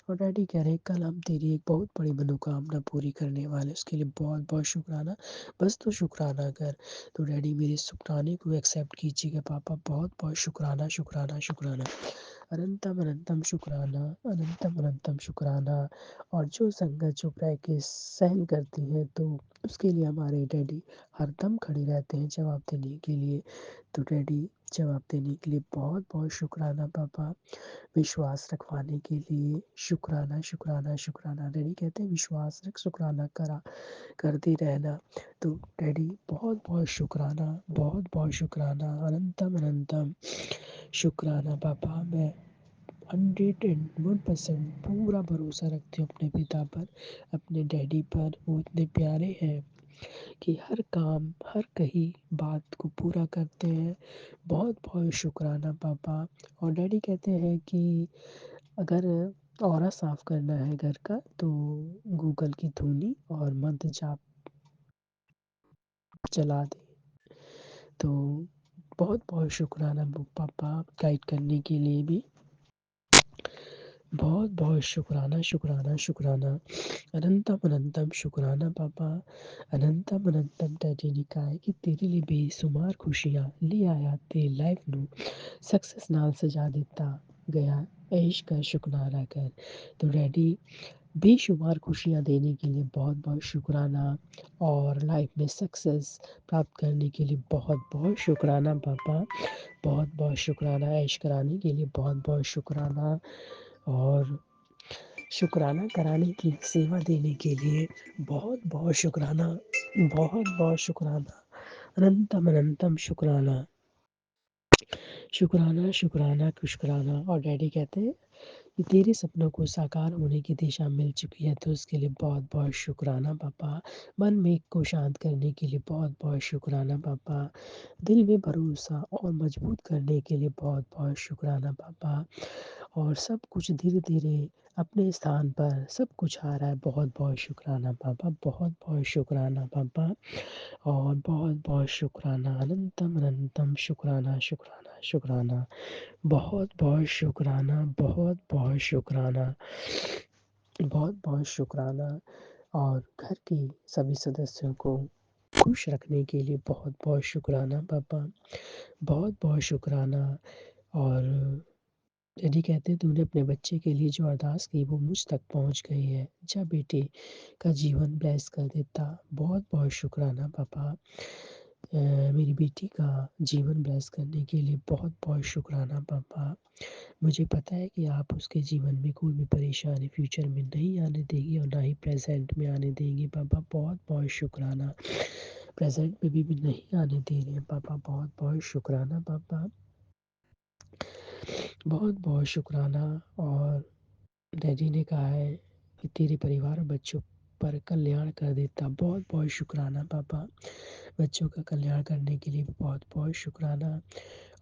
और डैडी कह रहे हैं कल हम तेरी एक बहुत बड़ी मनोकामना पूरी करने वाले, उसके लिए बहुत बहुत शुक्राना, बस तो शुक्राना कर। तो डैडी मेरे शुक्राने को एक्सेप्ट कीजिएगा पापा, बहुत बहुत शुक्राना शुक्राना शुक्राना, अनंतम अनंतम शुक्राना, अनंतम अनंतम शुक्राना। और जो संगत जो प्रैक्टिस सहन करती है तो उसके लिए हमारे डैडी हरदम खड़े रहते हैं जवाब देने के लिए। तो डैडी जवाब देने के लिए बहुत बहुत शुक्राना पापा, विश्वास रखवाने के लिए शुक्राना शुक्राना शुक्राना। डैडी कहते हैं विश्वास रख, शुक्राना करा करते रहना। तो डैडी बहुत बहुत शुक्राना, बहुत बहुत शुक्राना, अनंतम अनंतम शुक्राना पापा। मैं 101% पूरा भरोसा रखती हूँ अपने पिता पर, अपने डैडी पर। वो इतने प्यारे हैं कि हर काम हर कहीं बात को पूरा करते हैं। बहुत बहुत शुक्राना पापा। और डैडी कहते हैं कि अगर ऑरा साफ करना है घर का तो गूगल की धुनी और मंत्र जाप चला दे। तो बहुत बहुत शुक्राना पापा, गाइड करने के लिए भी बहुत बहुत शुक्राना शुक्राना शुक्राना, अनंतम अनंतम शुक्राना पापा, अनंतम अनंतम। डैडी ने कहा है कि तेरे लिए बेशुमार खुशियाँ ले आया ते लाइफ ਨੂੰ सक्सेस ਨਾਲ सजा देता गया, ऐश का शुक्राना कर। तो डैडी बेशुमार खुशियाँ देने के लिए बहुत बहुत शुक्राना, और लाइफ में सक्सेस प्राप्त करने के लिए बहुत बहुत शुक्राना पापा, बहुत बहुत शुक्राना, ऐश कराने के लिए बहुत बहुत शुक्राना, और शुक्राना कराने की सेवा देने के लिए बहुत बहुत शुक्राना, बहुत बहुत शुक्राना, अनंतम अनंतम शुक्राना, शुक्राना शुक्राना शुक्राना। और डैडी कहते हैं कि तेरे सपनों को साकार होने की दिशा मिल चुकी है, तो उसके लिए बहुत बहुत शुक्राना पापा। मन में को शांत करने के लिए बहुत बहुत शुक्राना पापा। दिल में भरोसा और मजबूत करने के लिए बहुत बहुत शुक्राना पापा। और सब कुछ धीरे धीरे अपने स्थान पर सब कुछ आ रहा है, बहुत बहुत शुक्राना पापा, बहुत बहुत शुक्राना पापा, और बहुत बहुत शुक्राना, अनंतम अनंतम शुक्राना शुक्राना शुक्राना, बहुत बहुत शुक्राना, बहुत बहुत शुक्राना, बहुत बहुत शुक्राना। और घर के सभी सदस्यों को खुश रखने के लिए बहुत बहुत शुक्राना पापा, बहुत बहुत शुक्राना। और डैडी कहते तूने अपने बच्चे के लिए जो अरदास की वो मुझ तक पहुंच गई है, जा बेटे का जीवन ब्लेस कर देता। बहुत बहुत शुक्राना पापा, मेरी बेटी का जीवन ब्लेस करने के लिए बहुत बहुत शुक्राना पापा। मुझे पता है कि आप उसके जीवन में कोई भी परेशानी फ्यूचर में नहीं आने देंगे और ना ही प्रेजेंट में आने देंगे पापा, बहुत बहुत शुक्राना। प्रेजेंट में भी नहीं आने दे रहे हैं पापा, बहुत बहुत शुक्राना पापा, बहुत बहुत शुक्राना। और डैडी ने कहा है कि तेरे परिवार और बच्चों पर कल्याण कर देता। बहुत बहुत शुक्राना पापा, बच्चों का कल्याण करने के लिए बहुत बहुत शुक्राना।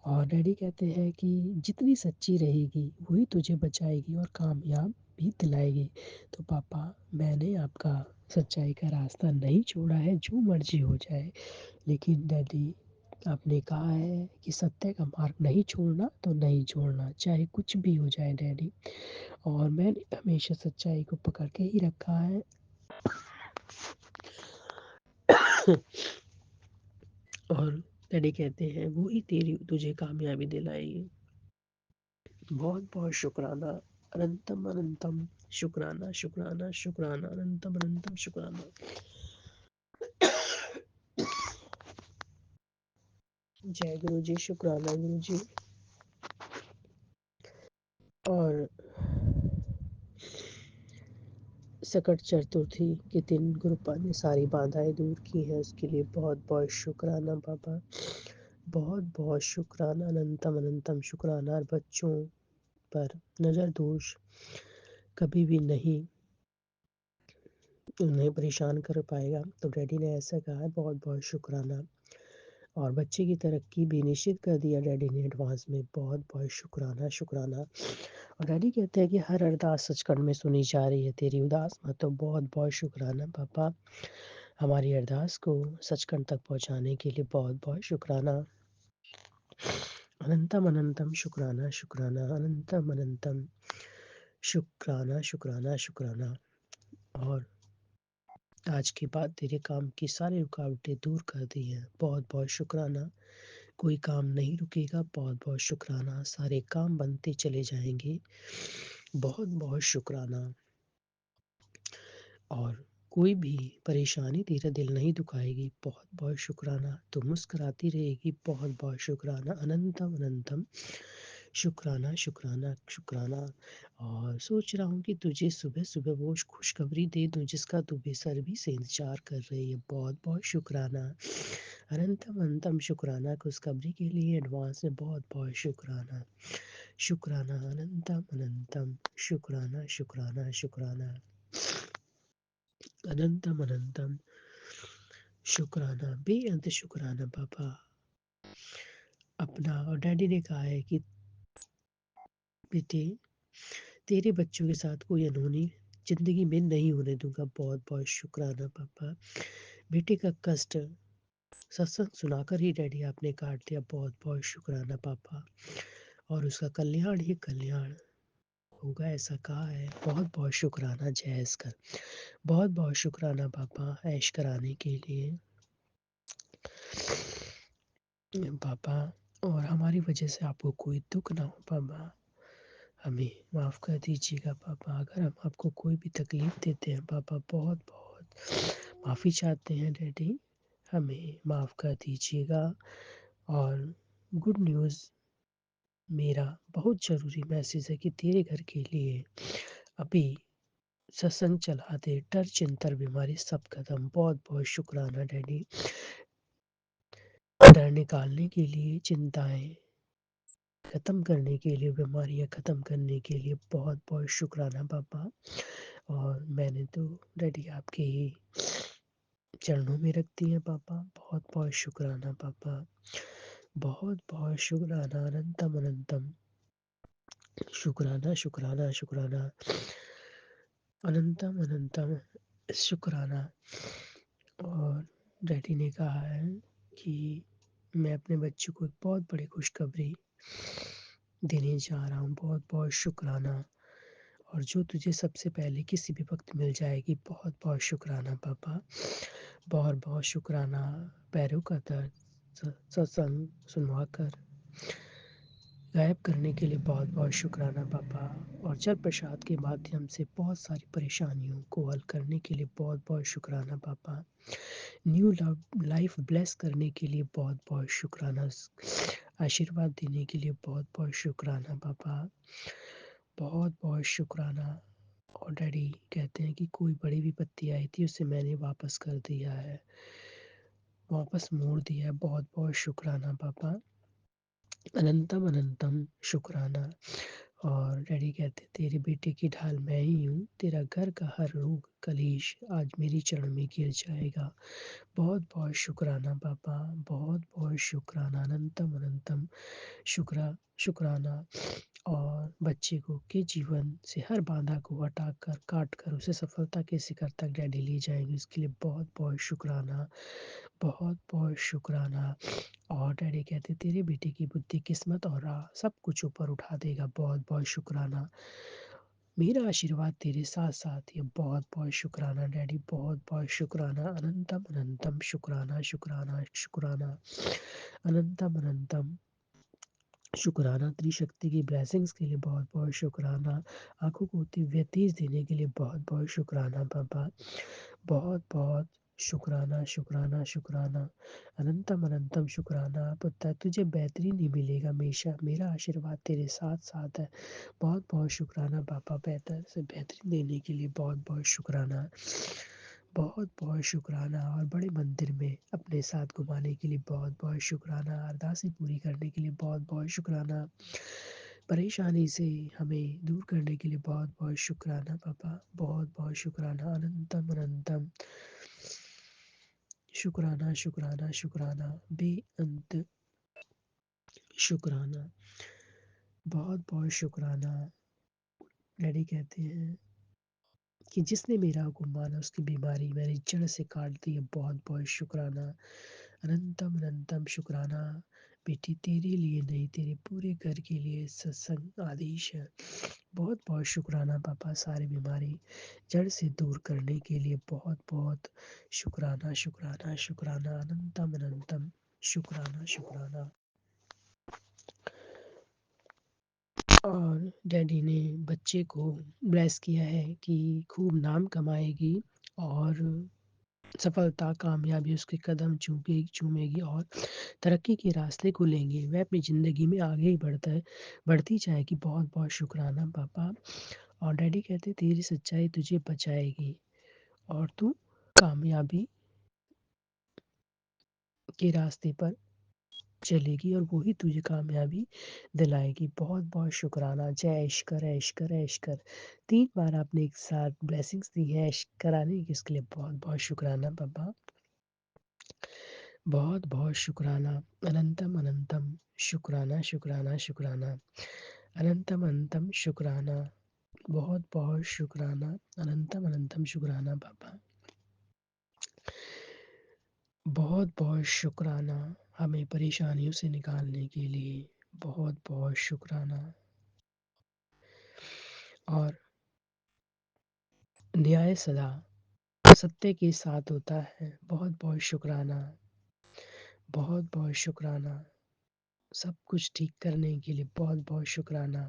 और डैडी कहते हैं कि जितनी सच्ची रहेगी वही तुझे बचाएगी और कामयाब भी दिलाएगी। तो पापा मैंने आपका सच्चाई का रास्ता नहीं छोड़ा है, जो मर्जी हो जाए, लेकिन डैडी आपने कहा है कि सत्य का मार्ग नहीं छोड़ना तो नहीं छोड़ना, चाहे कुछ भी हो जाए डैडी। और मैंने हमेशा सच्चाई को पकड़ के ही रखा है। और डैडी कहते हैं वो ही तेरी तुझे कामयाबी दिलाएगी। बहुत बहुत शुक्राना, अनंतम अनंतम शुक्राना शुक्राना शुक्राना, अनंतम अनंतम शुक्राना। जय गुरु जी, शुक्राना गुरु जी। और सकट चतुर्थी के दिन गुरुपा ने सारी बाधाएं दूर की हैं, उसके लिए बहुत बहुत शुक्राना बाबा। बहुत बहुत शुक्राना, अनंतम अनंतम शुक्राना। और बच्चों पर नज़र दोष कभी भी नहीं उन्हें परेशान कर पाएगा, तो डैडी ने ऐसा कहा है। बहुत बहुत शुक्राना। और बच्चे की तरक्की भी निश्चित कर दिया डैडी ने एडवांस में। बहुत बहुत शुक्राना शुक्राना। और डैडी कहते हैं कि हर अरदास सचखंड में सुनी जा रही है, तेरी उदास मत हो। बहुत बहुत शुक्राना पापा, हमारी अरदास को सचखंड तक पहुंचाने के लिए बहुत बहुत शुक्राना। अनंतम अनंतम शुक्राना शुक्राना, अनंतम अनंतम शुक्राना शुक्राना शुक्राना। और आज के बाद तेरे काम की सारी रुकावटें दूर कर दी हैं। बहुत बहुत शुक्राना। कोई काम नहीं रुकेगा। बहुत बहुत शुक्राना। सारे काम बनते चले जाएंगे। बहुत बहुत शुक्राना। और कोई भी परेशानी तेरा दिल नहीं दुखाएगी। बहुत बहुत शुक्राना। तू मुस्कुराती रहेगी। बहुत बहुत शुक्राना। अनंतम अनंतम शुक्राना शुक्राना शुक्राना। और सोच रहा हूँ कि तुझे सुबह सुबह वो खुशखबरी दे दूँ जिसका तू बेसब्री से इंतजार कर रही है। बहुत बहुत शुक्राना। अनंतम अनंतम शुक्राना। खुशखबरी के लिए एडवांस में बहुत बहुत शुक्राना शुक्राना। अनंतम अनंतम शुक्राना शुक्राना शुक्राना। अनंतम अनंतम शुक्राना, बेअंत शुक्राना पापा। अपना और डैडी ने कहा है कि बेटे, तेरे बच्चों के साथ कोई अनहोनी जिंदगी में नहीं होने दूंगा। बहुत बहुत शुक्राना पापा। बेटे का कष्ट सत्संग सुनाकर ही डैडी आपने काट दिया। बहुत बहुत शुक्राना पापा। और उसका कल्याण ही कल्याण होगा, ऐसा कहा है। बहुत बहुत शुक्राना जयस कर। बहुत बहुत शुक्राना पापा ऐश कराने के लिए पापा। और हमारी वजह से आपको कोई दुख ना हो पापा। हमें माफ़ कर दीजिएगा पापा, अगर हम आपको कोई भी तकलीफ़ देते हैं पापा। बहुत बहुत माफ़ी चाहते हैं डैडी, हमें माफ़ कर दीजिएगा। और गुड न्यूज़, मेरा बहुत ज़रूरी मैसेज है कि तेरे घर के लिए अभी सत्संग चला दे। डर चिंता बीमारी सब खत्म। बहुत बहुत शुक्राना डैडी। डर निकालने के लिए, चिंताएं ख़त्म करने के लिए, बीमारियां ख़त्म करने के लिए बहुत बहुत शुक्राना पापा। और मैंने तो डैडी आपके ही चरणों में रख दी है पापा। बहुत बहुत शुक्राना पापा। बहुत बहुत शुक्राना। अनंतम अनंतम शुक्राना शुक्राना शुक्राना। अनंतम अनंतम शुक्राना। और डैडी ने कहा है कि मैं अपने बच्चों को एक बहुत बड़ी खुशखबरी देने जा रहा हूँ। बहुत बहुत शुक्राना। और जो तुझे सबसे पहले किसी भी वक्त मिल जाएगी। बहुत बहुत शुक्राना पापा। बहुत बहुत शुक्राना। पैरों का दर्द सत्संग सुनवा कर गायब करने के लिए बहुत बहुत शुक्राना पापा। और जल प्रसाद के माध्यम से बहुत सारी परेशानियों को हल करने के लिए बहुत बहुत शुक्राना पापा। न्यू लाइफ ब्लेस करने के लिए बहुत बहुत शुक्राना। आशीर्वाद देने के लिए बहुत बहुत शुक्राना पापा। बहुत बहुत शुक्राना। और डैडी कहते हैं कि कोई बड़ी विपत्ति आई थी उसे मैंने वापस कर दिया है, वापस मोड़ दिया है। बहुत बहुत शुक्राना पापा। अनंतम अनंतम शुक्राना। और डैडी कहते तेरे बेटे की ढाल मैं ही हूँ। तेरा घर का हर रोग कलेश आज मेरी चरण में गिर जाएगा। बहुत बहुत शुक्राना पापा। बहुत बहुत शुक्राना। अनंतम अनंतम शुक्राना। और बच्चे को के जीवन से हर बाधा को हटा कर काट कर उसे सफलता के शिखर तक डैडी ले जाएंगे। इसके लिए बहुत बहुत शुक्राना। बहुत बहुत शुक्राना। और डैडी कहते तेरे बेटे की बुद्धि किस्मत और राह सब कुछ ऊपर उठा देगा। बहुत बहुत शुक्राना। मेरा आशीर्वाद तेरे साथ साथ है। बहुत बहुत शुक्राना डैडी। बहुत बहुत शुक्राना। अनंतम अनंतम शुक्राना शुक्राना शुक्राना। अनंतम अनंतम शुक्राना। त्रिशक्ति की ब्लेसिंग्स के लिए बहुत बहुत शुक्राना। आंखों को दिव्य तेज देने के लिए बहुत बहुत शुक्राना पापा। बहुत बहुत शुक्राना, शुक्राना, शुक्राना, अनंतम अनंतम शुक्राना। पुत्र तुझे बेहतरीन ही मिलेगा हमेशा, मेरा आशीर्वाद तेरे साथ साथ है। बहुत बहुत शुक्राना पापा, बेहतर से बेहतरीन देने के लिए बहुत बहुत शुक्राना। बहुत बहुत शुक्राना। और बड़े मंदिर में अपने साथ घुमाने के लिए बहुत बहुत शुक्राना। अरदासें पूरी करने के लिए बहुत बहुत शुक्राना। परेशानी से हमें दूर करने के लिए बहुत बहुत शुक्राना पापा, बहुत बहुत शुक्राना। अनंतम अनंतम शुक्राना, शुक्राना, शुक्राना, बेअंत शुक्राना। बहुत बहुत शुक्राना। डैडी कहते हैं कि जिसने मेरा हुक्म माना उसकी बीमारी मेरी जड़ से काट दी है। बहुत बहुत शुक्राना। अनंतम अनंतम शुक्राना। बेटी तेरे लिए नहीं, तेरे पूरे घर के लिए सत्संग आदेश है। बहुत बहुत शुक्राना पापा, सारी बीमारी जड़ से दूर करने के लिए बहुत बहुत शुक्राना, शुक्राना, शुक्राना। अनंतम अनंतम शुक्राना, शुक्राना। और डैडी ने बच्चे को ब्लेस किया है कि खूब नाम कमाएगी और सफलता कामयाबी उसके कदम चूमेगी और तरक्की के रास्ते खुलेंगे। वह अपनी ज़िंदगी में आगे ही बढ़ती जाएगी। बहुत बहुत शुक्राना पापा। और डैडी कहते तेरी सच्चाई तुझे बचाएगी और तू कामयाबी के रास्ते पर चलेगी और वही तुझे कामयाबी दिलाएगी। बहुत बहुत शुक्राना। जय ऐशकर, ऐशकर, ऐशकर। 3 बार आपने एक साथ ब्लेसिंग्स दी है ऐश कराने की, इसके लिए बहुत बहुत शुक्राना पापा। बहुत बहुत शुक्राना। अनंतम अनंतम शुक्राना, शुक्राना, शुक्राना। अनंतम अनंतम शुक्राना। बहुत बहुत शुक्राना। अनंतम अनंतम शुक्राना पापा। बहुत बहुत शुक्राना हमें परेशानियों से निकालने के लिए। बहुत बहुत शुक्राना। और न्याय सदा सत्य के साथ होता है। बहुत बहुत शुक्राना। बहुत बहुत शुक्राना। सब कुछ ठीक करने के लिए बहुत बहुत शुक्राना।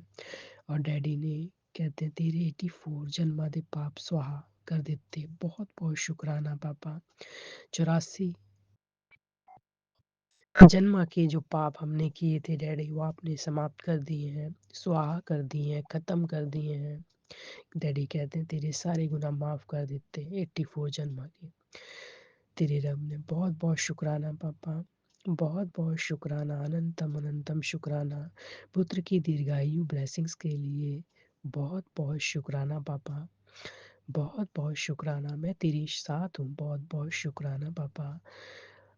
और डैडी ने कहते हैं तेरे 84 जन्मादि पाप स्वाहा कर देते। बहुत बहुत शुक्राना पापा। 84 जन्म के जो पाप हमने किए थे डैडी, वो आपने समाप्त कर दिए हैं, स्वाहा कर दिए हैं, खत्म कर दिए हैं। डैडी कहते हैं तेरे सारे गुनाह माफ कर देते। 84 जन्म के तेरे रब ने। बहुत बहुत शुक्राना पापा। बहुत बहुत शुक्राना। अनंतम अनंतम शुक्राना। पुत्र की दीर्घायु ब्लेसिंग्स के लिए बहुत बहुत शुक्राना पापा। बहुत बहुत शुक्राना। मैं तेरे साथ हूँ। बहुत बहुत शुक्राना पापा।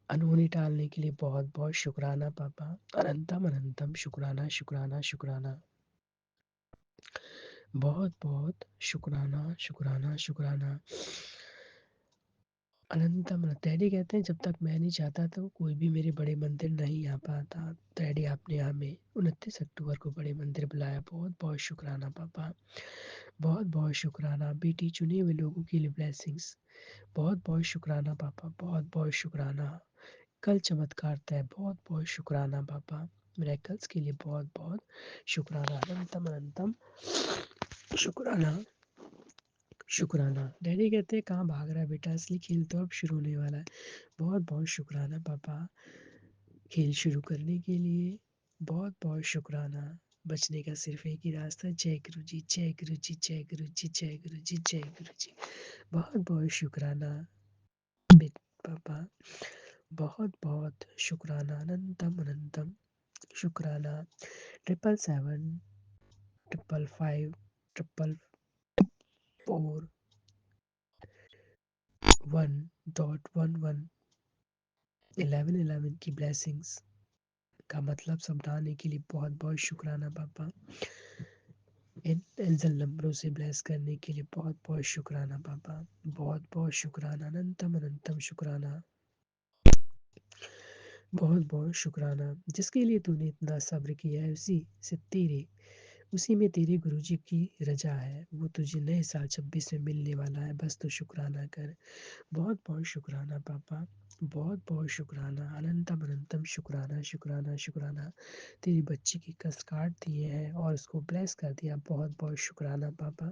अनहोनी टालने के लिए बहुत बहुत शुक्राना पापा। अनंतम अनंतम शुक्राना, शुक्राना, शुक्राना। बहुत बहुत शुक्राना, शुक्राना, शुक्राना। अनंतम डैडी कहते हैं जब तक मैं नहीं चाहता तो कोई भी मेरे बड़े मंदिर नहीं आ पाता। डैडी आपने हमें 29 अक्टूबर को बड़े मंदिर बुलाया। बहुत बहुत शुक्राना पापा। बहुत बहुत शुक्राना। बेटी चुने हुए लोगों के लिए ब्लेसिंग्स। बहुत बहुत शुक्राना पापा। बहुत बहुत शुक्राना। कल चमत्कार तय। बहुत बहुत शुक्राना पापा। मिरेकल्स के लिए बहुत बहुत शुक्राना। अनंतम अनंतम शुक्राना, शुक्राना। डैडी कहते हैं कहाँ भाग रहा है बेटा, असली खेल तो अब शुरू होने वाला है। बहुत बहुत शुक्राना पापा खेल शुरू करने के लिए। बहुत बहुत शुक्राना। बचने का सिर्फ एक ही रास्ता। जय गुरु जी, जय गुरु जी, जय गुरु जी, जय गुरु जी, जय गुरु जी। बहुत बहुत शुक्राना पापा। बहुत बहुत शुक्राना। अनंतम अनंतम शुक्राना। 777 555 544 1.11 11 की ब्लेसिंग्स का मतलब समझाने के लिए बहुत बहुत शुक्राना पापा। इन एंजल नंबरों से ब्लेस करने के लिए बहुत बहुत शुक्राना पापा। बहुत बहुत शुक्राना। अनंतम अनंतम शुक्राना। बहुत बहुत शुक्राना। जिसके लिए तूने इतना सब्र किया है उसी में तेरे गुरुजी की रजा है। वो तुझे नए साल 26 में मिलने वाला है। बस तू शुक्राना कर। बहुत बहुत शुक्राना पापा। बहुत बहुत शुक्राना। अनंतम अनंतम शुक्राना, शुक्राना, शुक्राना। तेरी बच्ची की कष्ट काट दिए हैं और उसको ब्लेस कर दिया। बहुत बहुत शुक्राना पापा।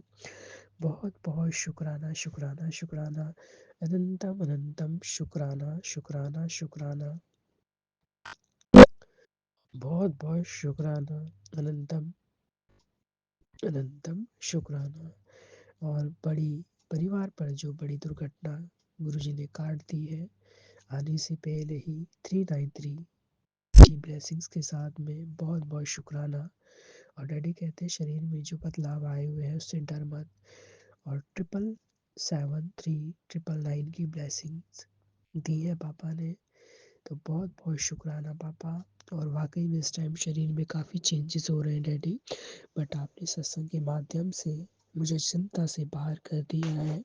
बहुत बहुत शुक्राना, शुक्राना, शुक्राना। अनंतम अनंतम शुक्राना शुक्राना शुक्राना, बहुत बहुत शुक्राना, अनंतम अनंतम शुक्राना। और बड़ी परिवार पर जो बड़ी दुर्घटना गुरुजी ने काट दी है, आने से पहले ही 393 की ब्लेसिंग्स के साथ में बहुत बहुत शुक्राना। और डैडी कहते हैं शरीर में जो बदलाव आए हुए हैं उससे डर मत। और 777 3 999 की ब्लेसिंग्स दी है पापा ने, तो बहुत बहुत शुक्राना पापा। और वाकई में इस टाइम शरीर में काफ़ी चेंजेस हो रहे हैं डैडी, बट आपने सत्संग के माध्यम से मुझे चिंता से बाहर कर दिया है।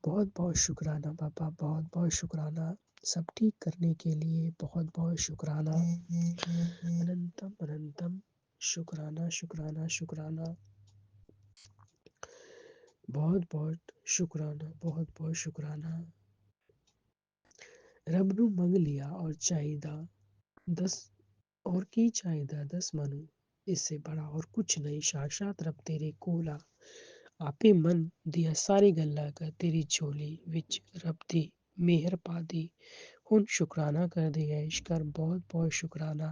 बहुत बहुत शुक्राना पापा, बहुत बहुत शुक्राना। सब ठीक करने के लिए बहुत बहुत शुक्राना। अनंतम अनंतम शुक्राना शुक्राना शुक्राना, बहुत बहुत शुक्राना, बहुत बहुत शुक्राना। रब नू मंग लिया और चाहिदा 10 और की चाहिदा 10 मनु, इससे बड़ा और कुछ नहीं। साक्षात रब तेरे कोल आ, आपे मन दिया सारी गल्ला कर तेरी झोली विच रब दी मेहर पा दी। हुन शुक्राना कर दे ऐश कर, बहुत बहुत शुक्राना।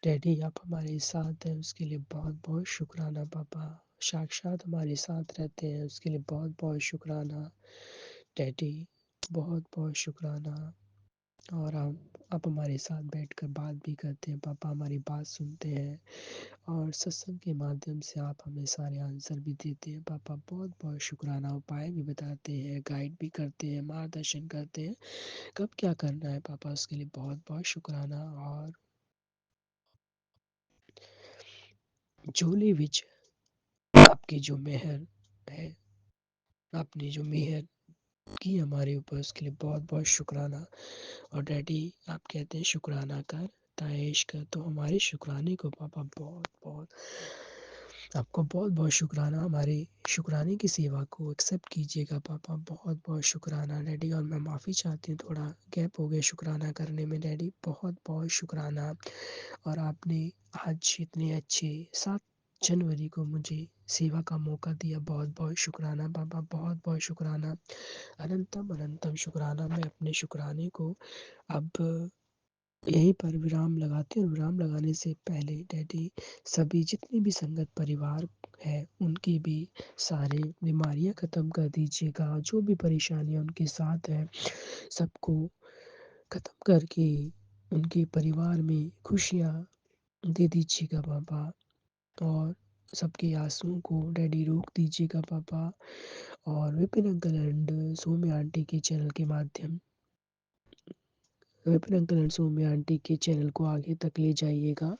डैडी आप हमारे साथ हैं उसके लिए बहुत बहुत शुक्राना पापा। साक्षात हमारे साथ रहते हैं उसके लिए बहुत बहुत शुक्राना डैडी, बहुत बहुत शुक्राना। और आप हमारे साथ बैठकर बात भी करते हैं पापा, हमारी बात सुनते हैं और सत्संग के माध्यम से आप हमें सारे आंसर भी देते हैं पापा। बहुत बहुत शुक्राना। उपाय भी बताते हैं, गाइड भी करते हैं, मार्गदर्शन करते हैं कब क्या करना है पापा, उसके लिए बहुत बहुत शुक्राना। और झोली विच आपकी जो मेहर है, आपने जो मेहर की हमारे ऊपर उसके लिए बहुत बहुत शुक्राना। और डैडी आप कहते हैं शुक्राना कर तायश कर, तो हमारे शुक्राने को पापा बहुत बहुत आपको बहुत बहुत शुक्राना। हमारे शुक्राने की सेवा को एक्सेप्ट कीजिएगा पापा, बहुत बहुत शुक्राना डैडी। और मैं माफ़ी चाहती हूँ थोड़ा गैप हो गया शुक्राना करने में डैडी, बहुत बहुत शुक्राना। और आपने आज इतने अच्छे 7 जनवरी को मुझे सेवा का मौका दिया, बहुत बहुत शुक्राना पापा, बहुत बहुत शुक्राना। अनंतम अनंतम शुक्राना। मैं अपने शुक्राने को अब यहीं पर विराम लगाते हैं। और विराम लगाने से पहले डैडी सभी जितने भी संगत परिवार है उनकी भी सारी बीमारियां ख़त्म कर दीजिएगा, जो भी परेशानियां उनके साथ है सबको ख़त्म करके उनके परिवार में खुशियां दे दीजिएगा पापा। और सबके आंसुओं को डैडी रोक दीजिएगा पापा। और Vipin uncle and Saumya aunty के चैनल के माध्यम Vipin uncle and Saumya aunty के चैनल को आगे तक ले जाइएगा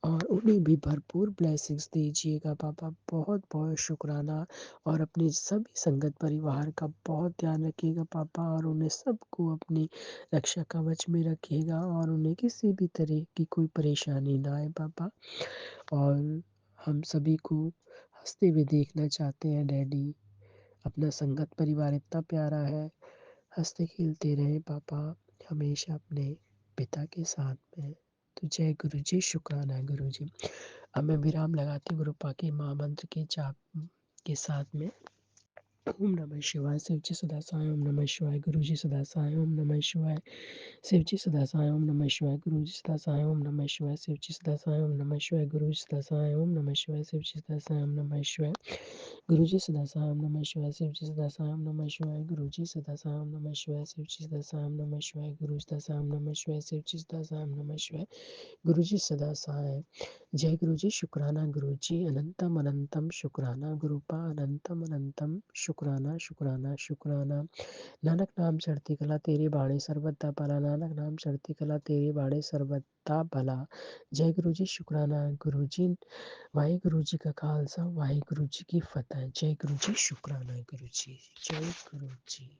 और उन्हें भी भरपूर ब्लेसिंग्स दीजिएगा पापा, बहुत बहुत शुक्राना। और अपने सभी संगत परिवार का बहुत ध्यान रखिएगा पापा, और उन्हें सबको अपनी रक्षा कवच में रखिएगा और उन्हें किसी भी तरह की कोई परेशानी ना आए पापा। और हम सभी को हंसते हुए देखना चाहते हैं डैडी, अपना संगत परिवार इतना प्यारा है, हंसते खेलते रहे पापा हमेशा अपने पिता के साथ में। तो जय गुरु जी, शुक्राना गुरु जी। अब मैं विराम लगाती हूँ गुरुपा के महामंत्र के जाप के साथ में। ओम नमः शिवाय, शिवजी सदा साई। ओम नमः शिवाय, गुरु जी सदा साई। ओम नमः शिवाय, शिवजी सदा साई। ओम नमः शिवाय, गुरु जी सदा साई। ओम नमः शिवाय, शिवजी सदा साई। ओम नमः शिवाय, गुरु जी सदा साई। ओम नमः शिवाय, शिवजी सदा साई। ओम नमः शिवाय, गुरु जी सदा साई। ओम नमः शिवाय, शिवजी सदा साई। ओम नमः शिवाय, गुरु जी सदा साई। ओम नमः शिवाय, शिवजी सदा साई। ओम नमः शिवाय, गुरु सदा साई। ओम नमः शिवाय, शिवजी सदा साई। ओम नमः शिवाय, गुरु जी सदा सहाय। जय गुरु जी, शुक्राना गुरु जी। अनंतम अनंतम शुक्राना गुरुपा, अनंतम अनंतम शुक्राना शुक्राना शुक्राना। नानक नाम चढ़ती कला तेरे बाणे सर्वदा भला, नानक नाम चढ़ती कला तेरे बाणे सर्वदा भला। जय गुरु जी, शुक्राना गुरु जी। वाहे गुरु जी का खालसा, वाहे गुरु जी की फतेह। जय गुरु जी, शुक्राना गुरु जी। जय गुरु जी।